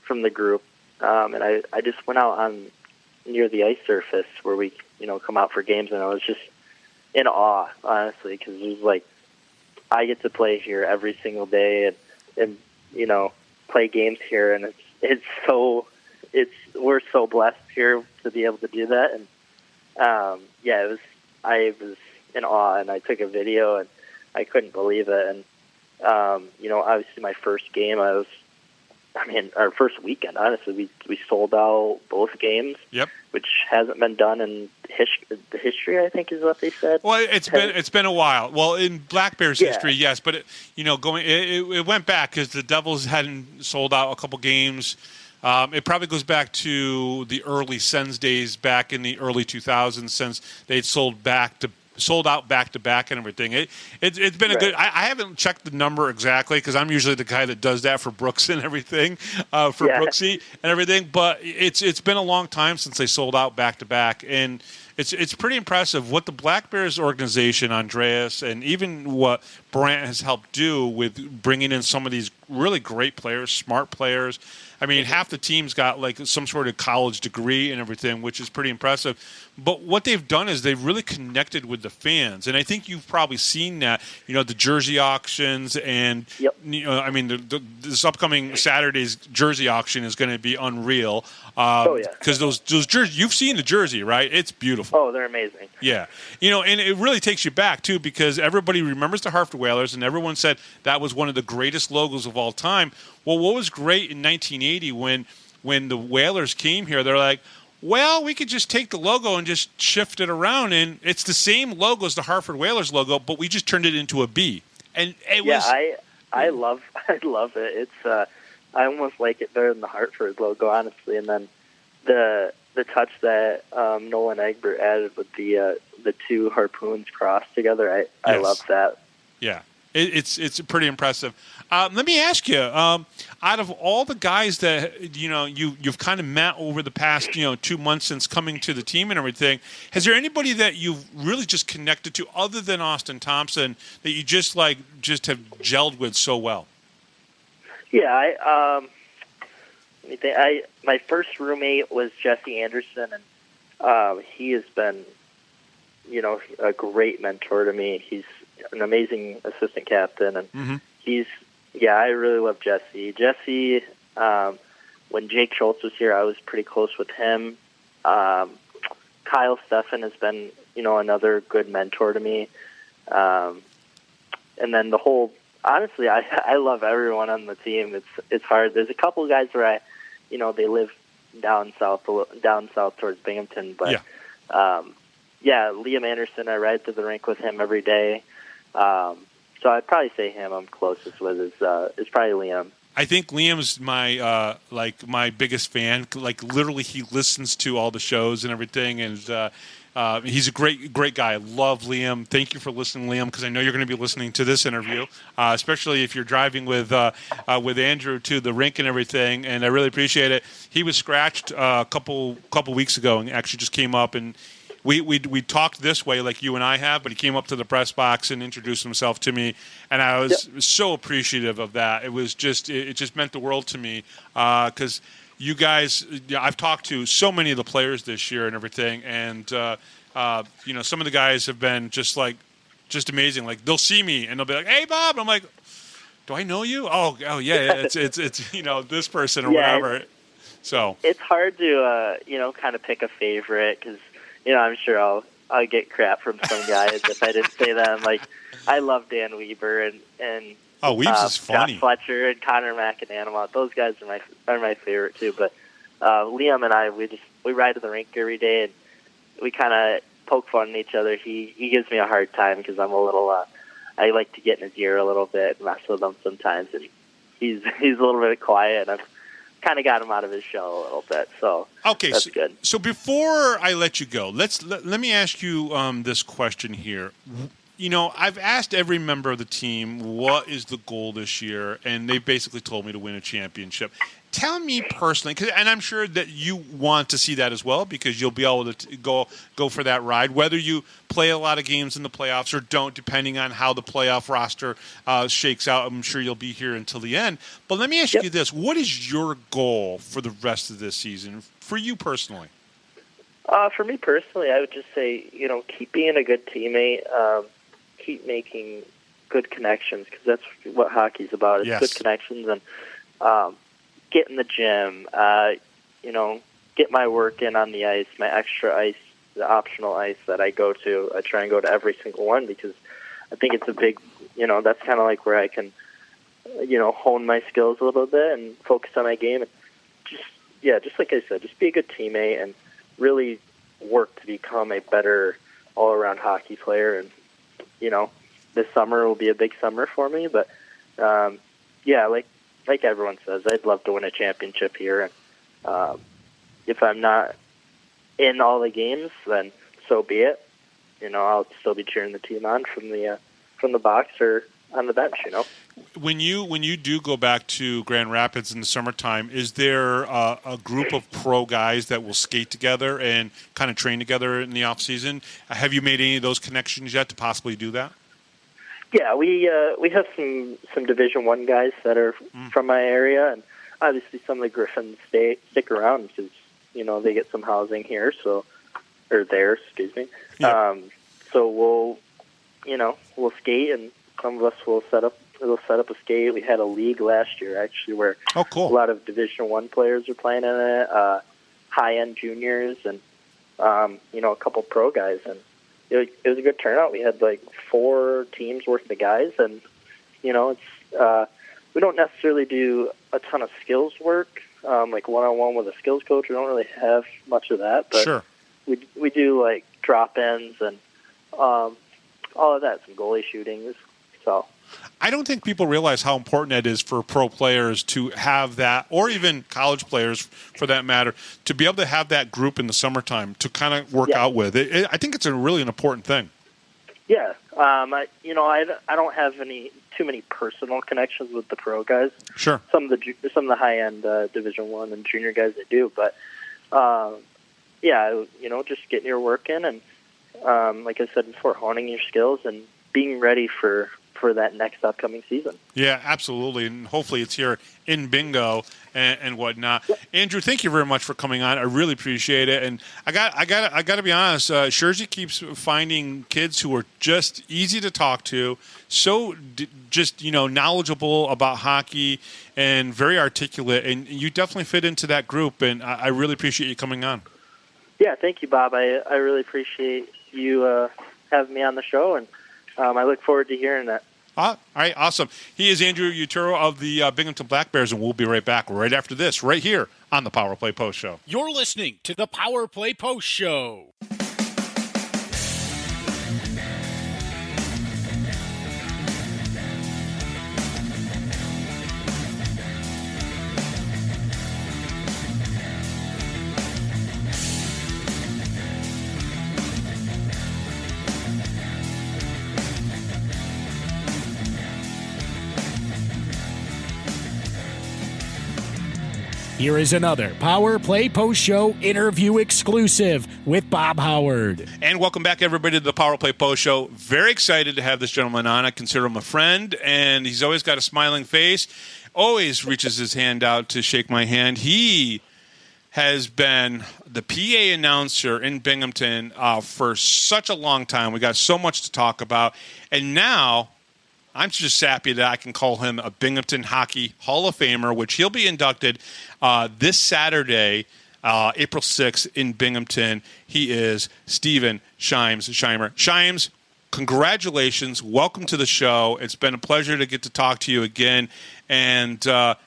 the group, and I just went out on near the ice surface where we come out for games, and I was just in awe, honestly, because it was like I get to play here every single day and play games here, and we're so blessed here to be able to do that. And I was in awe, and I took a video, and I couldn't believe it. And obviously my first game, our first weekend, honestly, we sold out both games, which hasn't been done in the history, I think is what they said. Well, it's been a while. Well, in Black Bears history, yes, but it went back because the Devils hadn't sold out a couple games. It probably goes back to the early Sens days back in the early 2000s, since they'd sold out back-to-back and everything. It's been a good – I haven't checked the number exactly because I'm usually the guy that does that for Brooks and everything, Brooksy and everything. But it's been a long time since they sold out back-to-back. And it's pretty impressive what the Black Bears organization, Andreas, and even what Brant has helped do with bringing in some of these really great players, smart players. I mean, half the team's got like some sort of college degree and everything, which is pretty impressive. But what they've done is they've really connected with the fans, and I think you've probably seen that. The jersey auctions, and I mean, this upcoming Saturday's jersey auction is going to be unreal. Because those jerseys, you've seen the jersey, right? It's beautiful. Oh, they're amazing. Yeah, and it really takes you back too, because everybody remembers the Hartford Whalers, and everyone said that was one of the greatest logos of all time. Well, what was great in 1980 when the Whalers came here, they're like, well, we could just take the logo and just shift it around, and it's the same logo as the Hartford Whalers logo, but we just turned it into a B. And it was. I love it. It's I almost like it better than the Hartford logo, honestly. And then the touch that Nolan Egbert added with the two harpoons crossed together, I love that. Yeah, it's pretty impressive. Let me ask you, out of all the guys that you've kind of met over the past 2 months since coming to the team and everything, has there anybody that you've really just connected to other than Austin Thompson that you just have gelled with so well? Yeah, my first roommate was Jesse Anderson, and he has been a great mentor to me. He's an amazing assistant captain, and I really love Jesse. Jesse, when Jake Schultz was here, I was pretty close with him. Kyle Steffen has been, another good mentor to me. And then honestly, I love everyone on the team. It's hard. There's a couple of guys where they live down south towards Binghamton, but Liam Anderson, I ride to the rink with him every day. So I'd probably say him I'm closest with is probably Liam. I think Liam's my my biggest fan. Like literally, he listens to all the shows and everything, and he's a great guy. I love Liam. Thank you for listening, Liam, because I know you're going to be listening to this interview, especially if you're driving with Andrew to the rink and everything. And I really appreciate it. He was scratched a couple weeks ago, and actually just came up and. We talked this way like you and I have, but he came up to the press box and introduced himself to me, and I was so appreciative of that. It was it just meant the world to me because you guys, I've talked to so many of the players this year and everything, and some of the guys have been just amazing. Like they'll see me and they'll be like, "Hey, Bob," and I'm like, "Do I know you? Oh yeah, it's this person or whatever." So it's hard to kind of pick a favorite because. I'm sure I'll get crap from some guys if I didn't say them. Like, I love Dan Weber and Weebs is funny. Josh Fletcher and Connor McAnanamont. Those guys are my favorite too. But Liam and I, we ride to the rink every day and we kind of poke fun at each other. He gives me a hard time because I'm a little. I like to get in his ear a little bit and mess with him sometimes, and he's a little bit quiet. And I've kind of got him out of his shell a little bit, so that's good. So before I let you go, let me ask you this question here. I've asked every member of the team what is the goal this year, and they basically told me to win a championship. Tell me personally, and I'm sure that you want to see that as well because you'll be able to go for that ride, whether you play a lot of games in the playoffs or don't, depending on how the playoff roster shakes out. I'm sure you'll be here until the end. But let me ask you this. What is your goal for the rest of this season, for you personally? For me personally, I would just say, keep being a good teammate, keep making good connections because that's what hockey's about. It's good connections and get in the gym, get my work in on the ice, my extra ice, the optional ice that I go to. I try and go to every single one because I think it's a big, that's kind of like where I can, hone my skills a little bit and focus on my game. And just like I said, just be a good teammate and really work to become a better all-around hockey player. And, this summer will be a big summer for me, but, like everyone says, I'd love to win a championship here. And if I'm not in all the games, then so be it. I'll still be cheering the team on from the box or on the bench. When you do go back to Grand Rapids in the summertime, is there a group of pro guys that will skate together and kind of train together in the off season? Have you made any of those connections yet to possibly do that? Yeah, we have some Division I guys that are from my area, and obviously some of the Griffins stick around because they get some housing here, or there, excuse me. Yeah. So we'll skate, and some of us will set up a skate. We had a league last year actually where cool. a lot of Division I players are playing in it, high end juniors, and a couple pro guys, and it was a good turnout. We had like 4 teams worth of guys, and it's we don't necessarily do a ton of skills work, like one-on-one with a skills coach. We don't really have much of that, but sure. we do like drop-ins and all of that, some goalie shootings. So I don't think people realize how important that is for pro players to have that, or even college players for that matter, to be able to have that group in the summertime to kind of work out with. I think it's really an important thing. Yeah, I don't have too many personal connections with the pro guys. Sure. Some of the high end Division I and junior guys I do, but just getting your work in and like I said before, honing your skills and being ready for that next upcoming season. Yeah, absolutely, and hopefully it's here in Bingo and whatnot. Yep. Andrew, thank you very much for coming on. I really appreciate it, and I got to be honest. Sherzy keeps finding kids who are just easy to talk to, so just knowledgeable about hockey and very articulate, and you definitely fit into that group. And I really appreciate you coming on. Yeah, thank you, Bob. I really appreciate you having me on the show, and I look forward to hearing that. All right, awesome. He is Andrew Uturo of the Binghamton Black Bears, and we'll be right back right after this, right here on the Power Play Post Show. You're listening to the Power Play Post Show. Here is another Power Play Post Show interview exclusive with Bob Howard. And welcome back, everybody, to the Power Play Post Show. Very excited to have this gentleman on. I consider him a friend, and he's always got a smiling face, always reaches his hand out to shake my hand. He has been the PA announcer in Binghamton for such a long time. We got so much to talk about. And now I'm just happy that I can call him a Binghamton Hockey Hall of Famer, which he'll be inducted this Saturday, April 6th in Binghamton. He is Steven Shimes Shimers. Shimes, congratulations. Welcome to the show. It's been a pleasure to get to talk to you again. And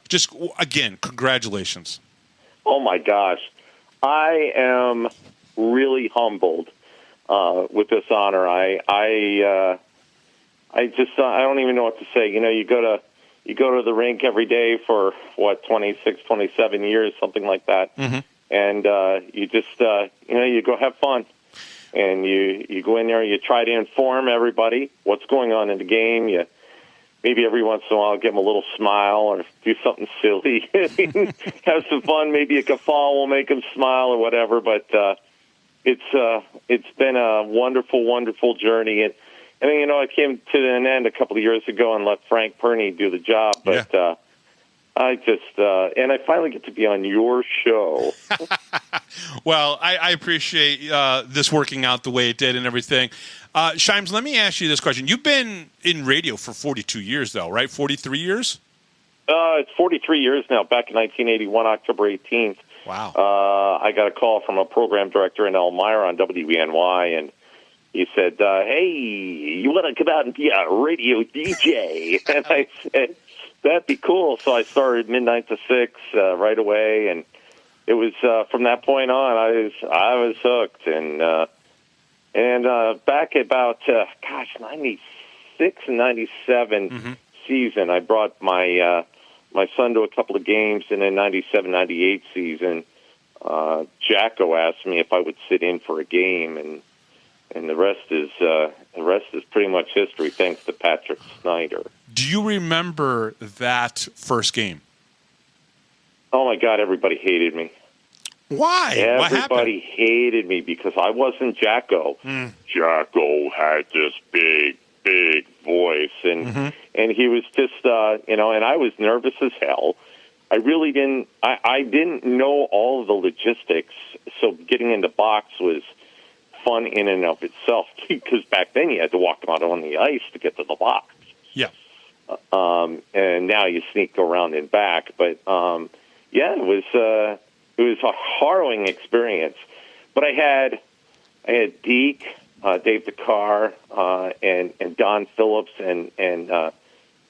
just, again, congratulations. Oh, my gosh. I am really humbled with this honor. I don't even know what to say. You go to the rink every day for 26, 27 years, something like that. Mm-hmm. And you just you go have fun. And you go in there, you try to inform everybody what's going on in the game. You maybe every once in a while give them a little smile or do something silly. Have some fun, maybe a guffaw will make them smile or whatever, but it's been a wonderful, wonderful journey. And I came to an end a couple of years ago and let Frank Perney do the job, but and I finally get to be on your show. Well, I appreciate this working out the way it did and everything. Shimes, let me ask you this question. You've been in radio for 42 years, though, right? 43 years? It's 43 years now, back in 1981, October 18th. Wow. I got a call from a program director in Elmira on WBNY, and he said, hey, you want to come out and be a radio DJ? And I said, that'd be cool. So I started midnight to 6 right away, and it was from that point on, I was hooked. And back about 96 and 97 season, I brought my son to a couple of games, and in 97, 98 season, Jacko asked me if I would sit in for a game, and the rest is pretty much history, thanks to Patrick Snyder. Do you remember that first game? Oh my God! Everybody hated me. Why? Everybody hated me because I wasn't Jacko. Jacko had this big voice, and he was just and I was nervous as hell. I really didn't. I didn't know all of the logistics, so getting into box was fun in and of itself. Because back then you had to walk out on the ice to get to the box. Yeah. And now you sneak around in back, but it was a harrowing experience. But I had Deke, Dave DeCarr, and Don Phillips and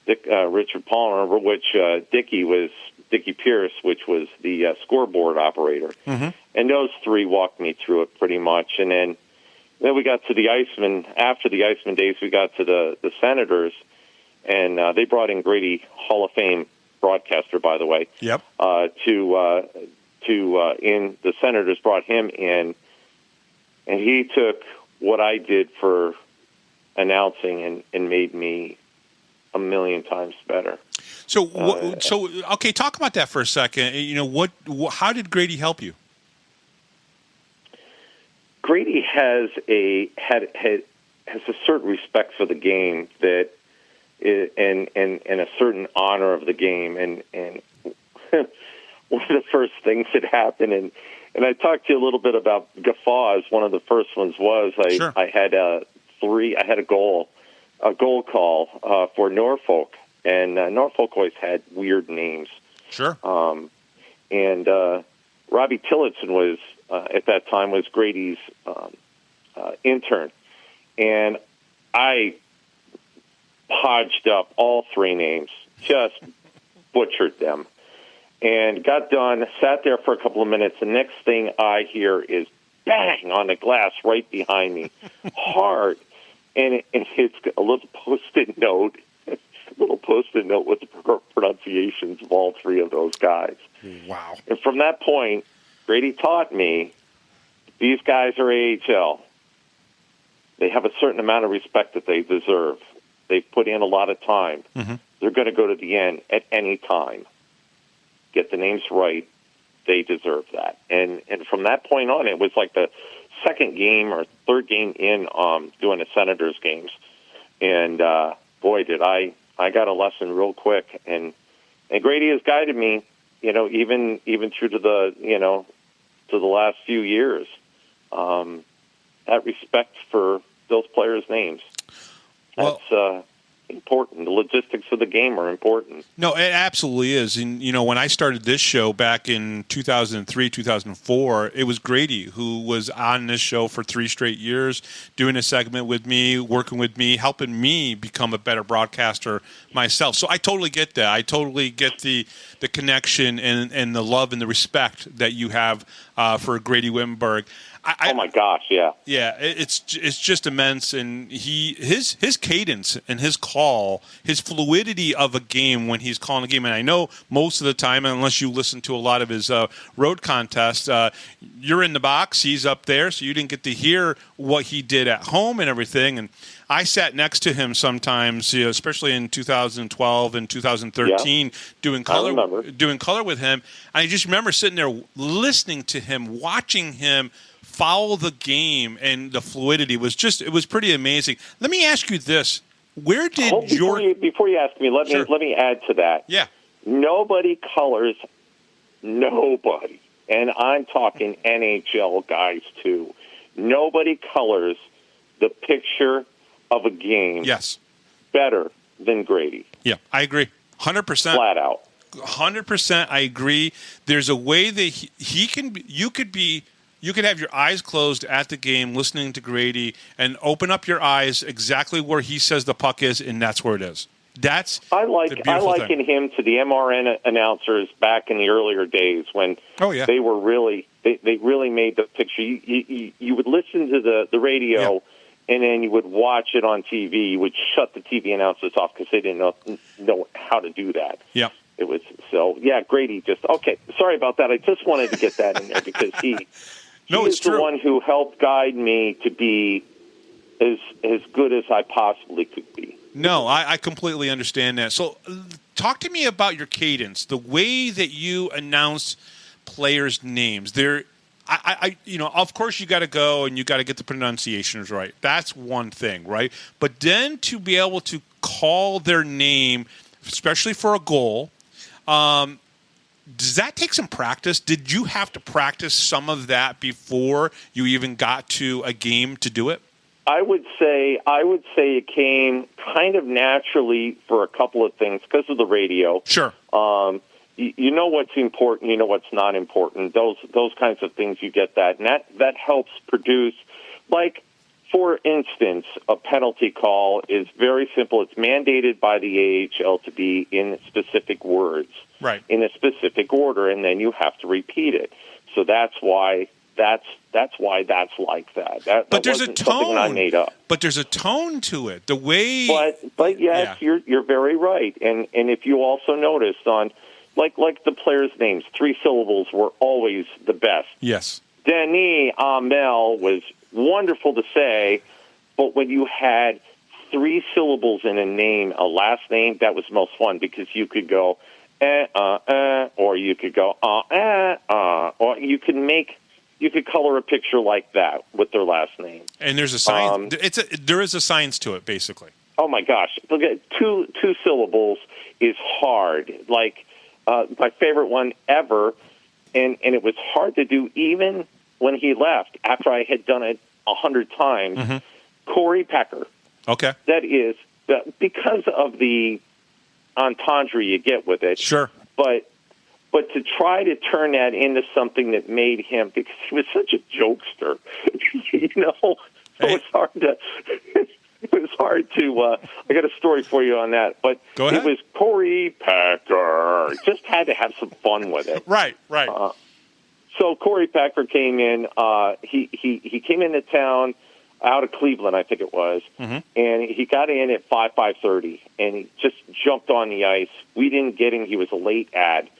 Richard Palmer, which Dickie Pierce, which was the scoreboard operator. And those three walked me through it pretty much. And then we got to the Icemen. After the Icemen days, we got to the Senators, and they brought in Grady, Hall of Fame broadcaster, by the way. Yep. In the Senators brought him in, and he took what I did for announcing and made me a million times better. So okay, talk about that for a second. How did Grady help you? Grady has a certain respect for the game that, and a certain honor of the game, and one of the first things that happened, and I talked to you a little bit about guffaws. One of the first ones was I had a goal call for Norfolk, and Norfolk always had weird names. Sure. And Robbie Tillotson was at that time was Grady's intern, and I podged up all three names, just butchered them, and got done, sat there for a couple of minutes. The next thing I hear is bang on the glass right behind me, hard, and it's a little post-it note with the pronunciations of all three of those guys. Wow. And from that point, Grady taught me, these guys are AHL. They have a certain amount of respect that they deserve. They've put in a lot of time. They're going to go to the end at any time. Get the names right. They deserve that. And from that point on, it was like the second game or third game in doing the Senators games. And boy, did I got a lesson real quick. And Grady has guided me, even through to the last few years. That respect for those players' names. That's important. The logistics of the game are important. No, it absolutely is. And, when I started this show back in 2003, 2004, it was Grady who was on this show for 3 straight years, doing a segment with me, working with me, helping me become a better broadcaster myself. So I totally get that. I totally get the connection and the love and the respect that you have for Grady Wittenberg. Oh my gosh, yeah. Yeah, it's just immense, and his cadence and his call, his fluidity of a game when he's calling a game, and I know most of the time, unless you listen to a lot of his road contests, you're in the box, he's up there, so you didn't get to hear what he did at home and everything, and I sat next to him sometimes, especially in 2012 and 2013, doing color with him, and I just remember sitting there listening to him, watching him follow the game, and the fluidity was pretty amazing. Let me ask you this: where did before you ask me, let me add to that. Yeah, nobody colors nobody, and I'm talking NHL guys too. Nobody colors the picture of a game. Yes, better than Grady. Yeah, I agree, 100%. Flat out, 100%. I agree. There's a way that he can. You could have your eyes closed at the game, listening to Grady, and open up your eyes exactly where he says the puck is, and that's where it is. I liken him to the MRN announcers back in the earlier days when they were they really made the picture. You would listen to the radio, and then you would watch it on TV. You would shut the TV announcers off because they didn't know how to do that. Yeah. It was Grady sorry about that. I just wanted to get that in there because he is the one who helped guide me to be as good as I possibly could be. No, I completely understand that. So talk to me about your cadence, the way that you announce players' names. of course you got to go and you got to get the pronunciations right. That's one thing, right? But then to be able to call their name, especially for a goal, does that take some practice? Did you have to practice some of that before you even got to a game to do it? I would say it came kind of naturally for a couple of things because of the radio. Sure. You know what's important, you know what's not important. Those kinds of things, you get that, and that helps produce. Like, for instance, a penalty call is very simple. It's mandated by the AHL to be in specific words, right, in a specific order, and then you have to repeat it. So that's why that's like that. But there's a tone. Something I made up. But there's a tone to it. The way. But yes, yeah. you're very right. And if you also noticed on like the players' names, 3 syllables were always the best. Yes. Denis Amel was wonderful to say, but when you had 3 syllables in a name, a last name, that was most fun because you could go or you could go or you could color a picture like that with their last name. And there's a science. There is a science to it, basically. Oh my gosh! Look at two syllables is hard. Like my favorite one ever, and it was hard to do even when he left after I had done it 100 times. Mm-hmm. Corey Pecker. Okay. That is because of the entendre you get with it. Sure. But to try to turn that into something that made him, because he was such a jokester, so it's hard to. It was hard to. I got a story for you on that, but Go ahead. It was Corey Pecker. Just had to have some fun with it. Right. So Corey Pecker came in. He came into town out of Cleveland, I think it was, mm-hmm. and he got in at 5:30, and he just jumped on the ice. We didn't get him. He was a late ad.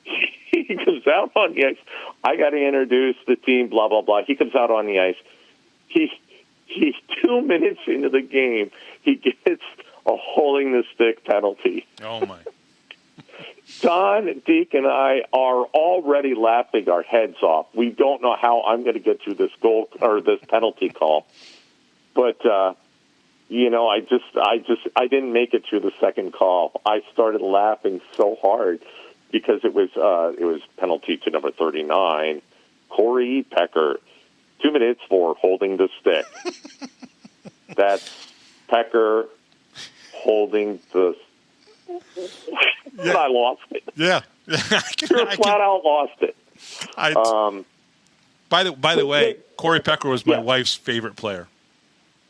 He comes out on the ice. I got to introduce the team, blah, blah, blah. He comes out on the ice. He's 2 minutes into the game. He gets a holding the stick penalty. Oh, my. Don, Deke, and I are already laughing our heads off. We don't know how I'm going to get through this goal or this penalty call. But, I didn't make it through the second call. I started laughing so hard because it was penalty to number 39, Corey Pecker. 2 minutes for holding the stick. That's Pecker holding the. Yeah. I lost it. Yeah. Flat out lost it. By the way, Corey Pecker was my wife's favorite player.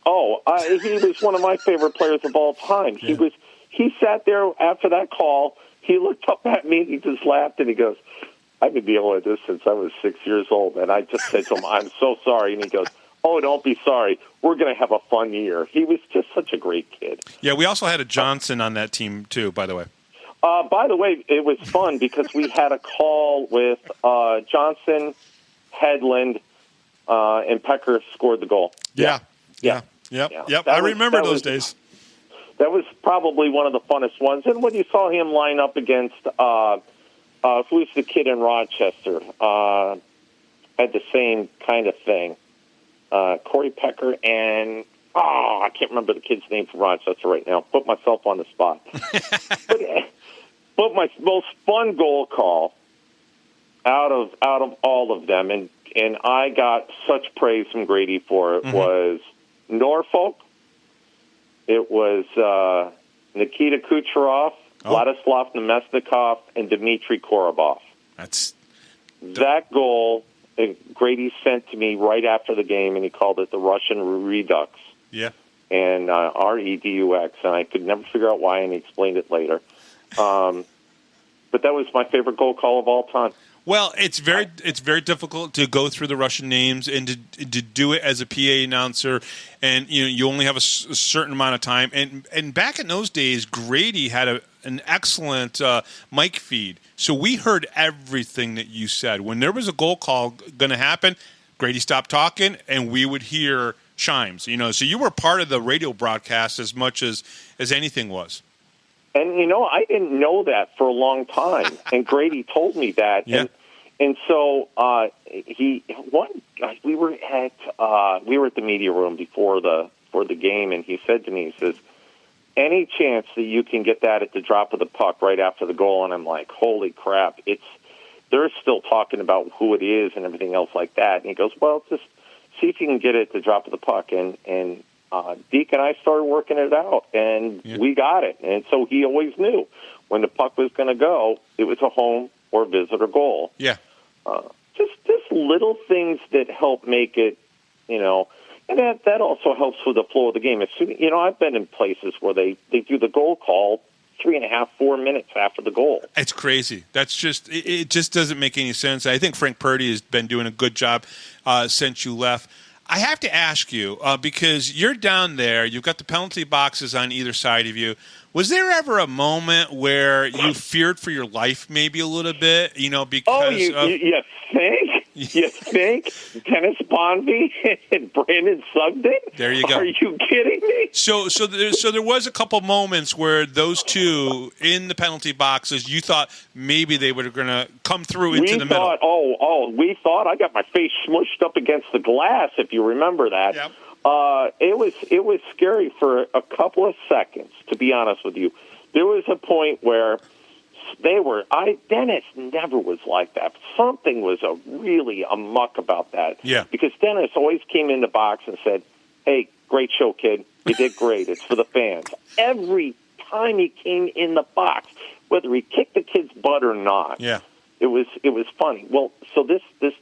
Oh, he was one of my favorite players of all time. Yeah. He sat there after that call. He looked up at me and he just laughed and he goes, I've been dealing with this since I was 6 years old. And I just said to him, I'm so sorry. And he goes, oh, don't be sorry. We're going to have a fun year. He was just such a great kid. Yeah, we also had a Johnson on that team, too, by the way. By the way, it was fun because we had a call with Johnson, Hedlund, and Pecker scored the goal. Yeah. I remember those days. That was probably one of the funnest ones. And when you saw him line up against who's the kid in Rochester, had the same kind of thing. Corey Pecker and, I can't remember the kid's name from Rochester right now. Put myself on the spot. but my most fun goal call out of all of them, and I got such praise from Grady for it, mm-hmm. was Norfolk. It was Nikita Kucherov, Vladislav Nemesnikov, and Dmitry Korobov. That goal Grady sent to me right after the game, and he called it the Russian Redux. Yeah. And REDUX, and I could never figure out why, and he explained it later. But that was my favorite goal call of all time. Well, it's very difficult to go through the Russian names and to do it as a PA announcer, and you only have a certain amount of time. And back in those days, Grady had an excellent mic feed, so we heard everything that you said. When there was a goal call going to happen, Grady stopped talking, and we would hear chimes. So you were part of the radio broadcast as much as anything was. And, I didn't know that for a long time. And Grady told me that. Yeah. And so we were at the media room before the game, and he said to me, he says, "Any chance that you can get that at the drop of the puck right after the goal?" And I'm like, "Holy crap! They're still talking about who it is and everything else like that." And he goes, "Well, just see if you can get it at the drop of the puck." And Deke and I started working it out, and we got it. And so he always knew when the puck was going to go, it was a home or visitor goal. Yeah. Just little things that help make it, and that also helps with the flow of the game. I've been in places where they do the goal call 3.5, 4 minutes after the goal. It's crazy. That's just it just doesn't make any sense. I think Frank Purdy has been doing a good job since you left. I have to ask you, because you're down there, you've got the penalty boxes on either side of you. Was there ever a moment where you feared for your life maybe a little bit, because you think? You think? Dennis Bonvie and Brandon Sugden? There you go. Are you kidding me? So there was a couple moments where those two in the penalty boxes, you thought maybe they were going to come through into the middle. We thought I got my face smushed up against the glass, if you remember that. Yep. It was scary for a couple of seconds, to be honest with you. There was a point where Dennis never was like that. Something was really a muck about that. Yeah. Because Dennis always came in the box and said, "Hey, great show, kid. You did great. It's for the fans." Every time he came in the box, whether he kicked the kid's butt or not. Yeah. It was funny. Well, so this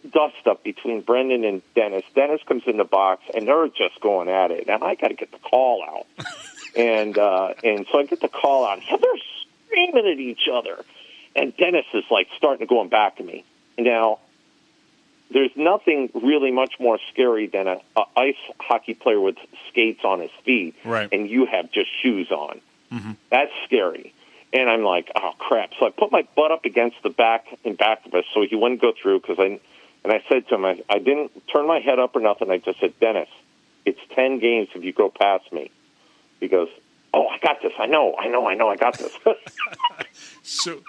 dust up between Brendan and Dennis. Dennis comes in the box, and they're just going at it. And I got to get the call out. and so I get the call out. And they're screaming at each other. And Dennis is, starting to go back at me. Now, there's nothing really much more scary than an ice hockey player with skates on his feet. Right. And you have just shoes on. Mm-hmm. That's scary. And I'm like, oh, crap. So I put my butt up against the back of us so he wouldn't go through. I said to him, I didn't turn my head up or nothing. I just said, "Dennis, it's 10 games if you go past me." He goes, "Oh, I got this. I know, I got this." So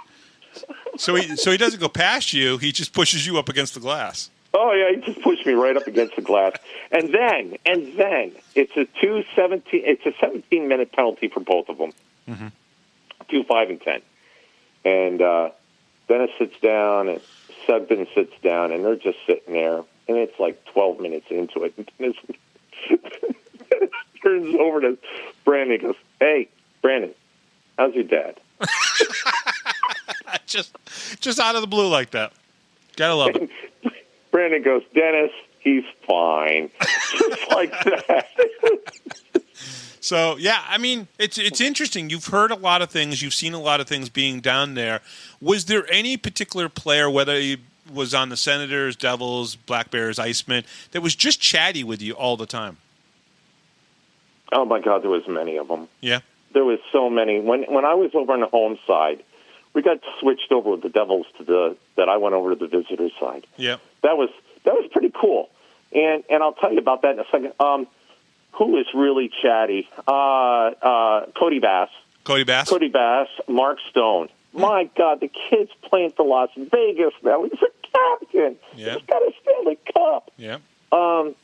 he doesn't go past you. He just pushes you up against the glass. Oh, yeah, he just pushed me right up against the glass. And then it's a 17-minute penalty for both of them. Mm-hmm. 2, 5, and 10. And Dennis sits down, and Sugden sits down, and they're just sitting there. And it's 12 minutes into it. And Dennis turns over to Brandon and goes, "Hey, Brandon, how's your dad?" just out of the blue like that. Gotta love it. Brandon goes, "Dennis, he's fine." Just like that. So, yeah, I mean, it's interesting. You've heard a lot of things. You've seen a lot of things being down there. Was there any particular player, whether he was on the Senators, Devils, Black Bears, Icemen, that was just chatty with you all the time? Oh, my God, there was many of them. Yeah? There was so many. When I was over on the home side, we got switched over with the Devils that I went over to the visitor side. Yeah. That was pretty cool. And I'll tell you about that in a second. Who is really chatty? Cody Bass. Cody Bass? Cody Bass, Mark Stone. My God, the kid's playing for Las Vegas now. He's a captain. Yeah. He's got a Stanley Cup. Yeah. And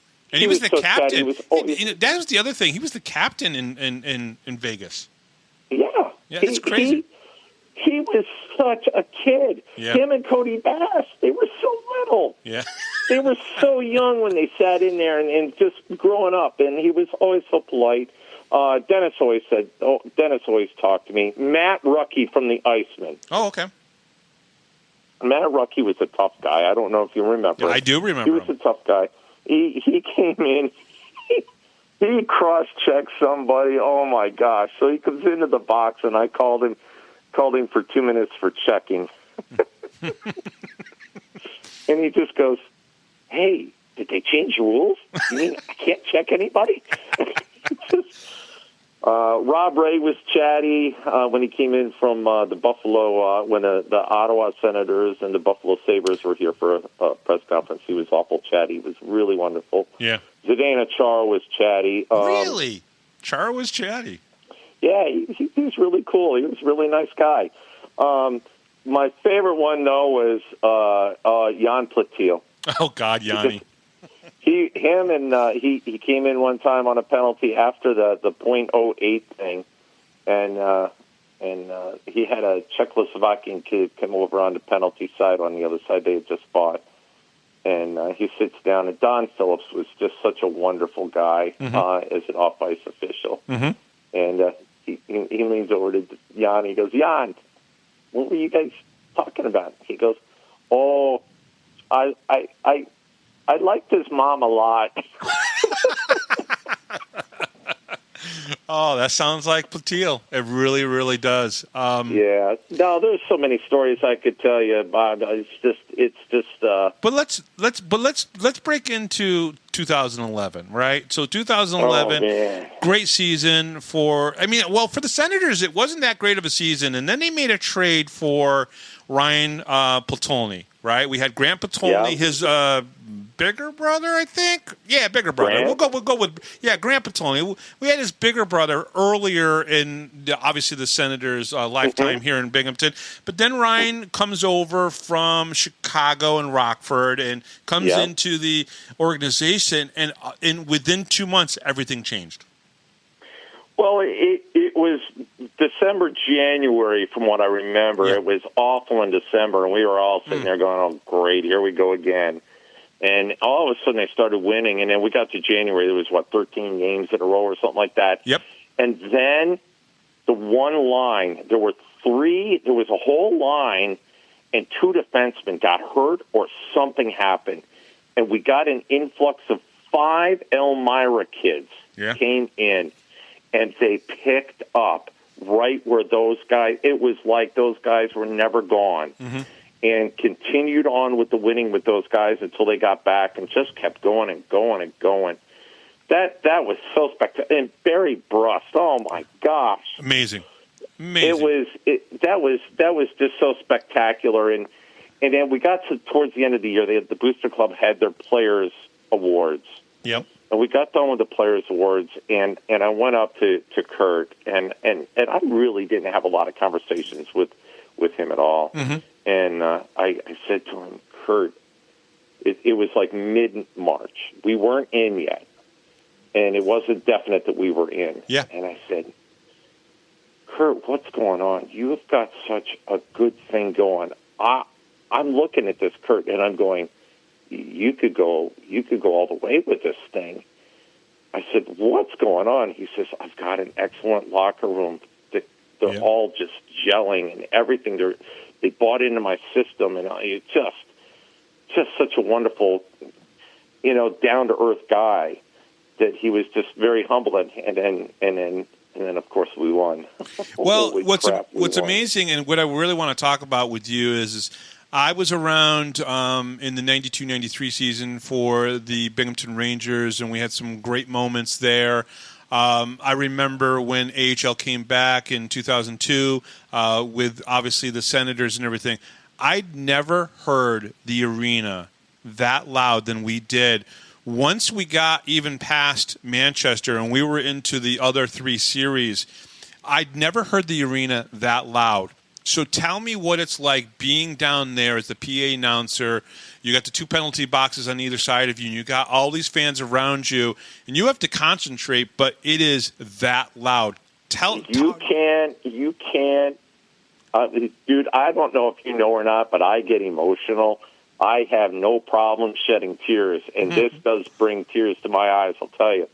he was the so captain. That was the other thing. He was the captain in Vegas. Yeah. Yeah, that's crazy. He was such a kid. Yeah. Him and Cody Bass, they were so little. Yeah. They were so young when they sat in there and just growing up, and he was always so polite. Dennis always talked to me. Matt Ruckey from the Icemen. Oh, okay. Matt Ruckey was a tough guy. I don't know if you remember. Yeah, I do remember. He was a tough guy. He came in. He cross-checked somebody. Oh, my gosh. So he comes into the box, and I called him for 2 minutes for checking. And he just goes, "Hey, did they change the rules? You mean I can't check anybody?" Rob Ray was chatty when he came in from the Buffalo, when the Ottawa Senators and the Buffalo Sabres were here for a press conference. He was awful chatty. He was really wonderful. Yeah. Zdeno Chara was chatty. Really? Chara was chatty? Yeah, he was really cool. He was a really nice guy. My favorite one, though, was Jan Platil. Oh, God, Yanni. He came in one time on a penalty after the .08 thing, and he had a Czechoslovakian kid come over on the penalty side on the other side they had just fought. And he sits down, and Don Phillips was just such a wonderful guy as an off-ice official. Mm-hmm. And he leans over to Jan. He goes, Jan, what were you guys talking about? He goes, oh, I liked his mom a lot. Oh, that sounds like Platil. It really, really does. Yeah. No, there's so many stories I could tell you, Bob. It's just. But let's break into 2011, right? So 2011, great season for. I mean, well, for the Senators, it wasn't that great of a season, and then they made a trade for Ryan Platolny, right? We had Grant Platolny, his bigger brother, I think. Yeah, bigger brother. Grant? We'll go with Grant Platolny. We had his bigger brother earlier in obviously the Senators' lifetime here in Binghamton, but then Ryan comes over from Chicago and Rockford and comes into the organization, and within 2 months everything changed. Well, it was December, January, from what I remember. Yeah. It was awful in December, and we were all sitting there going, oh, great, here we go again. And all of a sudden they started winning, and then we got to January. There was, 13 games in a row or something like that. Yep. And then the one line, there was a whole line, and 2 defensemen got hurt or something happened. And we got an influx of 5 Elmira kids came in. And they picked up right where those guys, it was like those guys were never gone. Mm-hmm. And continued on with the winning with those guys until they got back and just kept going and going and going. That was so spectacular. And Barry Brust, oh my gosh. Amazing. That was just so spectacular. And then we got towards the end of the year, the Booster Club had their Players Awards. Yep. And we got done with the Players Awards, and I went up to Kurt, and I really didn't have a lot of conversations with him at all. Mm-hmm. And I said to him, Kurt, it was like mid-March. We weren't in yet, and it wasn't definite that we were in. Yeah. And I said, Kurt, what's going on? You have got such a good thing going. I'm looking at this, Kurt, and I'm going, you could go all the way with this thing. I said, what's going on? He says, I've got an excellent locker room. They're all just gelling and everything. They bought into my system, and it's just such a wonderful, down-to-earth guy that he was just very humble. And then of course we won. Well, what's amazing, and what I really want to talk about with you is I was around in the 92-93 season for the Binghamton Rangers, and we had some great moments there. I remember when AHL came back in 2002 with obviously the Senators and everything. I'd never heard the arena that loud than we did. Once we got even past Manchester and we were into the other 3 series, I'd never heard the arena that loud. So tell me what it's like being down there as the PA announcer. You got the 2 penalty boxes on either side of you, and you got all these fans around you, and you have to concentrate, but it is that loud. You can't, dude, I don't know if you know or not, but I get emotional. I have no problem shedding tears, and this does bring tears to my eyes, I'll tell you,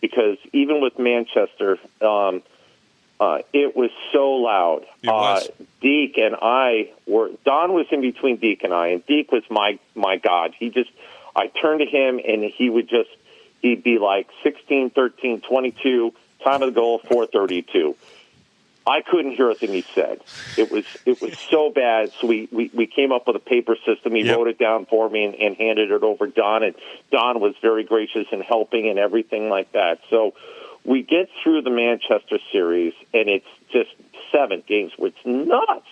because even with Manchester, it was so loud. It was. Deke and I Don was in between Deke and I, and Deke was my God. I turned to him, and he'd be like 16, 13, 22, time of the goal, 4:32. I couldn't hear a thing he said. It was so bad. So we came up with a paper system. He wrote it down for me and handed it over to Don, and Don was very gracious in helping and everything like that. So we get through the Manchester series, and it's just 7 games where it's nuts.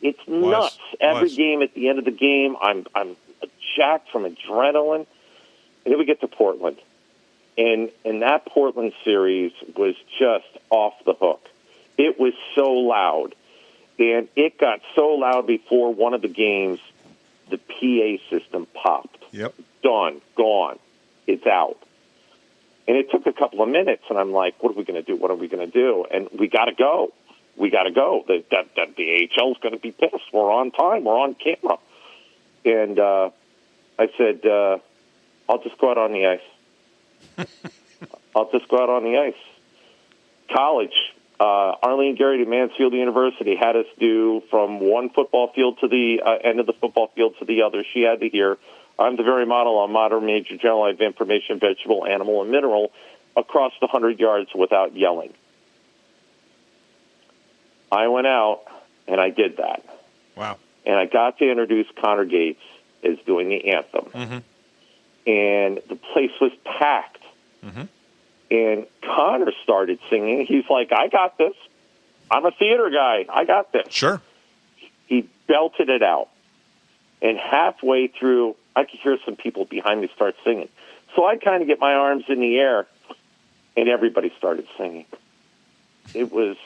It's nuts. Every game, at the end of the game, I'm jacked from adrenaline. And then we get to Portland. And that Portland series was just off the hook. It was so loud. And it got so loud before one of the games, the PA system popped. Yep. Done. Gone. It's out. And it took a couple of minutes, and I'm like, what are we going to do? What are we going to do? And we got to go. We got to go. The AHL is going to be pissed. We're on time. We're on camera. And I said, I'll just go out on the ice. I'll just go out on the ice. College, Arlene Garrity, Mansfield University, had us do from one football field to the end of the football field to the other. She had to hear, I'm the very model on modern major general of information, vegetable, animal, and mineral across the 100 yards without yelling. I went out, and I did that. Wow. And I got to introduce Connor Gates as doing the anthem. Mm-hmm. And the place was packed. Mm-hmm. And Connor started singing. He's like, I got this. I'm a theater guy. I got this. Sure. He belted it out. And halfway through, I could hear some people behind me start singing. So I kind of get my arms in the air, and everybody started singing. It was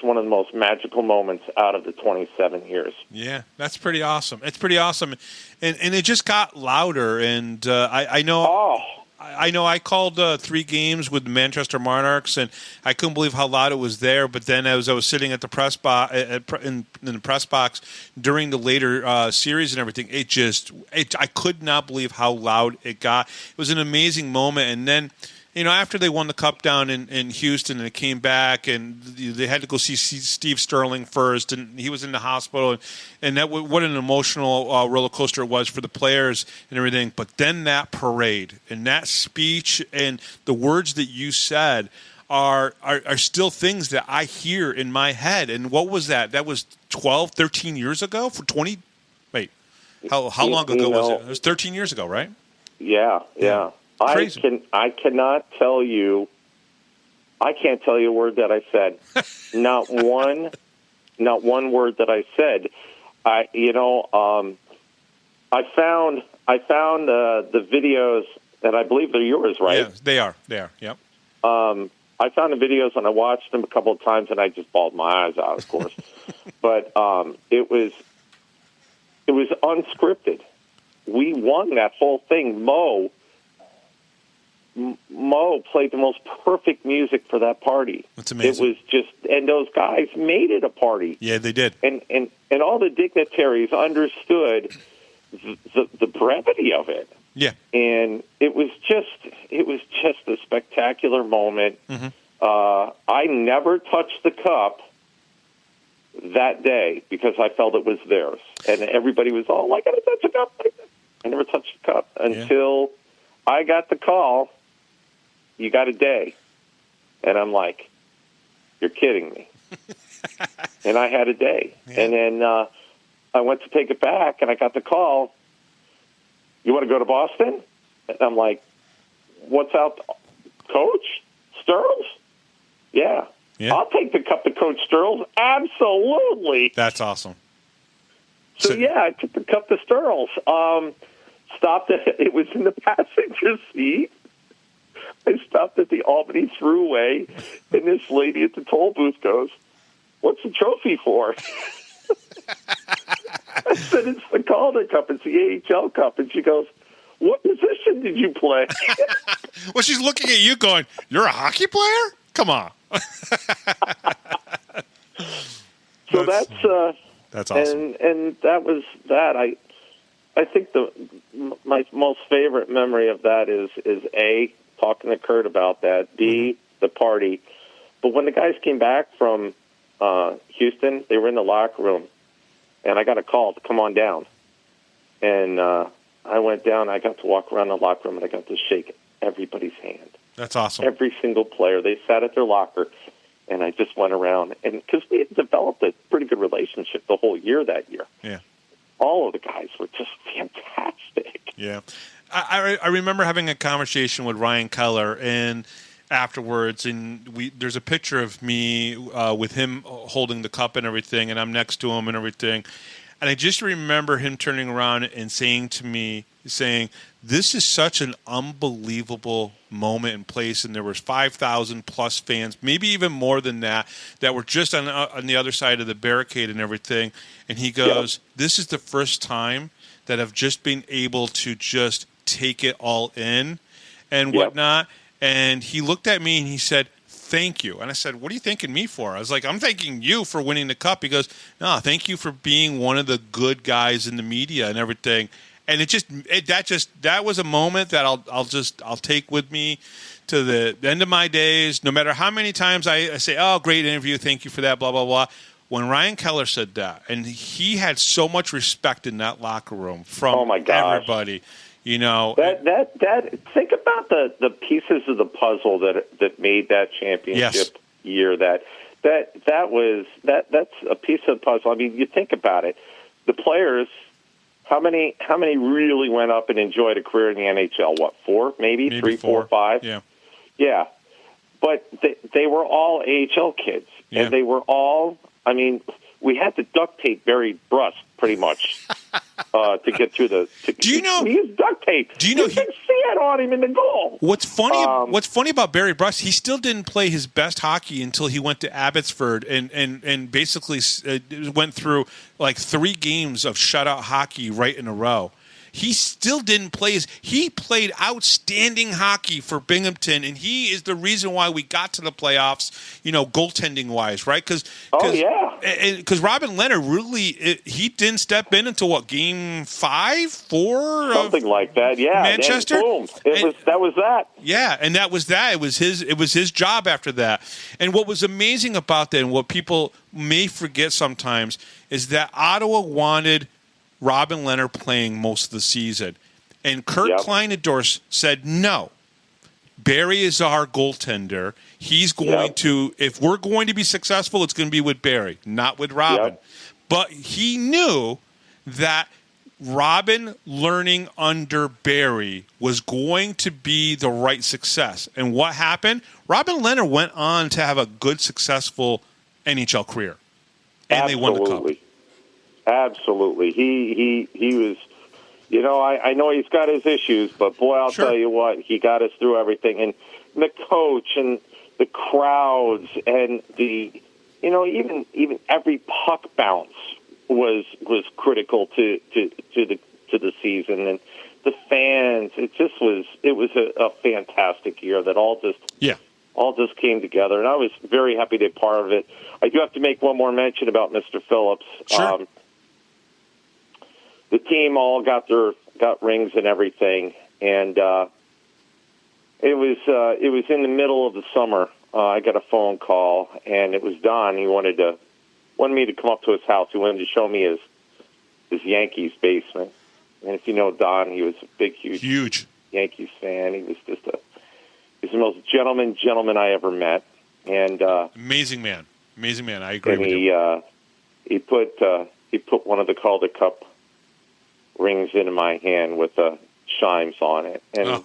one of the most magical moments out of the 27 years. Yeah, that's pretty awesome. It's pretty awesome. And it just got louder. And I know... Oh. I know I called 3 games with the Manchester Monarchs, and I couldn't believe how loud it was there. But then as I was sitting at the press box, in the press box during the later series and everything, I could not believe how loud it got. It was an amazing moment. And then, after they won the Cup down in Houston and it came back, and they had to go see Steve Sterling first, and he was in the hospital, and that what an emotional roller coaster it was for the players and everything. But then that parade and that speech and the words that you said are still things that I hear in my head. And what was that? That was 12, 13 years ago? For 20? Wait, how long ago was it? It was 13 years ago, right? Yeah. Crazy. I cannot tell you. I can't tell you a word that I said. Not one word that I said. I found the videos, and I believe they're yours, right? Yeah, they are. Yep. I found the videos and I watched them a couple of times, and I just bawled my eyes out, of course. But it was unscripted. We won that whole thing. Mo played the most perfect music for that party. That's amazing. It was just, and those guys made it a party. Yeah, they did. And all the dignitaries understood the brevity of it. Yeah. And it was just a spectacular moment. Mm-hmm. I never touched the cup that day because I felt it was theirs. And everybody was all, I got to touch the cup. I never touched the cup until I got the call, you got a day. And I'm like, you're kidding me. And I had a day. Yeah. And then I went to take it back, and I got the call, you want to go to Boston? And I'm like, what's out? Coach? Sturls? Yeah. I'll take the cup to Coach Sturls. Absolutely. That's awesome. So I took the cup to Sturls. Stopped at, it was in the passenger seat. I stopped at the Albany Thruway, and this lady at the toll booth goes, what's the trophy for? I said, it's the Calder Cup. It's the AHL Cup. And she goes, what position did you play? Well, she's looking at you going, you're a hockey player? Come on. So that's awesome. And that was that. I think my most favorite memory of that is A, talking to Kurt about that, B, the party. But when the guys came back from Houston, they were in the locker room, and I got a call to come on down. And I went down, I got to walk around the locker room, and I got to shake everybody's hand. That's awesome. Every single player. They sat at their locker, and I just went around. And because we had developed a pretty good relationship the whole year that year. Yeah. All of the guys were just fantastic. Yeah. I remember having a conversation with Ryan Keller and afterwards, and there's a picture of me with him holding the cup and everything, and I'm next to him and everything. And I just remember him turning around and saying to me, saying this is such an unbelievable moment and place, and there was 5,000 plus fans, maybe even more than that were just on the other side of the barricade and everything. And he goes, this is the first time that I've just been able to just take it all in and whatnot. And he looked at me and he said, thank you. And I said, what are you thanking me for? I was like, I'm thanking you for winning the cup. He goes, no, thank you for being one of the good guys in the media and everything. And that was a moment that I'll take with me to the end of my days, no matter how many times I say, oh, great interview, thank you for that, blah, blah, blah. When Ryan Keller said that, and he had so much respect in that locker room from everybody, you know. That think about the pieces of the puzzle that made that championship year. That's a piece of the puzzle. I mean, you think about it. The players, how many really went up and enjoyed a career in the NHL? What, 4, maybe 3, 4, 5? Yeah. But they were all AHL kids, and they were all. I mean, we had to duct tape Barry Bruss pretty much to get through the. Do you know? He used duct tape. Do you know? You can see it on him in the goal. What's funny about Barry Bruss? He still didn't play his best hockey until he went to Abbotsford and basically went through like 3 games of shutout hockey right in a row. He still didn't play he played outstanding hockey for Binghamton, and he is the reason why we got to the playoffs, you know, goaltending wise, right? Because Robin Leonard really he didn't step in until game 5, 4, something like that. Yeah, Manchester. And boom, that was that. Yeah, and that was that. It was his job after that. And what was amazing about that, and what people may forget sometimes, is that Ottawa wanted Robin Leonard playing most of the season. And Kurt Kleinendorf said, no, Barry is our goaltender. He's going to, if we're going to be successful, it's going to be with Barry, not with Robin. But he knew that Robin learning under Barry was going to be the right success. And what happened? Robin Leonard went on to have a good, successful NHL career. And they won the cup. Absolutely. He was, you know, I know he's got his issues, but boy, I'll tell you what, he got us through everything. And the coach and the crowds and the, you know, even every puck bounce was critical to the season. And the fans, it was a fantastic year that all just came together. And I was very happy to be part of it. I do have to make one more mention about Mr. Phillips. Sure. The team all got rings and everything, and it was in the middle of the summer. I got a phone call, and it was Don. He wanted me to come up to his house. He wanted to show me his Yankees basement. And if you know Don, he was a big, huge Yankees fan. He was he's the most gentleman I ever met, and amazing man. I agree with you. He put one of the Calder Cup rings into my hand with Shimes on it, and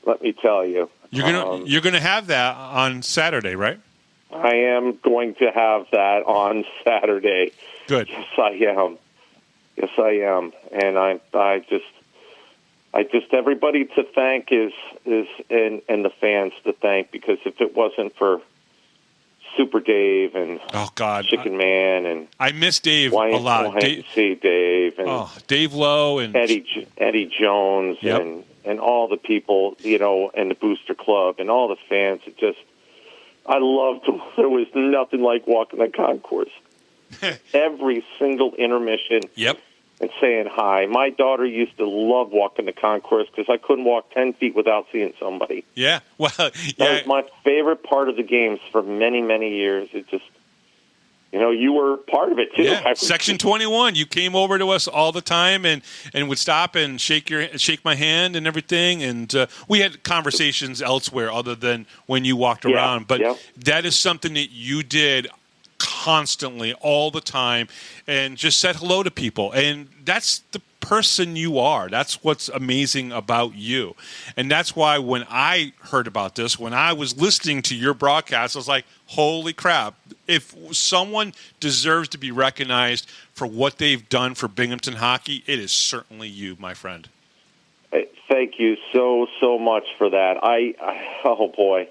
let me tell you, you're gonna have that on Saturday, right? I am going to have that on Saturday. Good. Yes, I am, and I just everybody to thank is and the fans to thank, because if it wasn't for Super Dave and Chicken Man, and I miss Dave a lot. See Dave and Dave Lowe and Eddie Jones and all the people, you know, and the Booster Club and all the fans. I loved them. There was nothing like walking the concourse. Every single intermission. And saying hi. My daughter used to love walking the concourse because I couldn't walk 10 feet without seeing somebody. Yeah, well, that was my favorite part of the games for many, many years. It just, you know, you were part of it too. Yeah, Section 21. You came over to us all the time and would stop and shake my hand and everything. And we had conversations elsewhere other than when you walked around. But that is something that you did constantly, all the time, and just said hello to people. And that's person you are. That's what's amazing about you. And that's why when I heard about this, when I was listening to your broadcast, I was like, holy crap. If someone deserves to be recognized for what they've done for Binghamton hockey, it is certainly you, my friend. Thank you so much for that. Oh boy,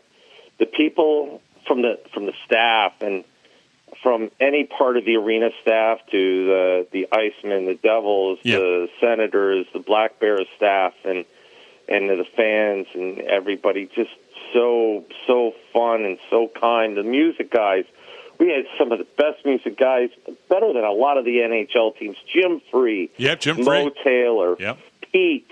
the people from the staff and from any part of the arena staff to the Icemen, the Devils, the Senators, the Black Bears staff, and the fans and everybody, just so fun and so kind. The music guys, we had some of the best music guys, better than a lot of the NHL teams. Jim Free, Jim Mo Free, Taylor, Pete.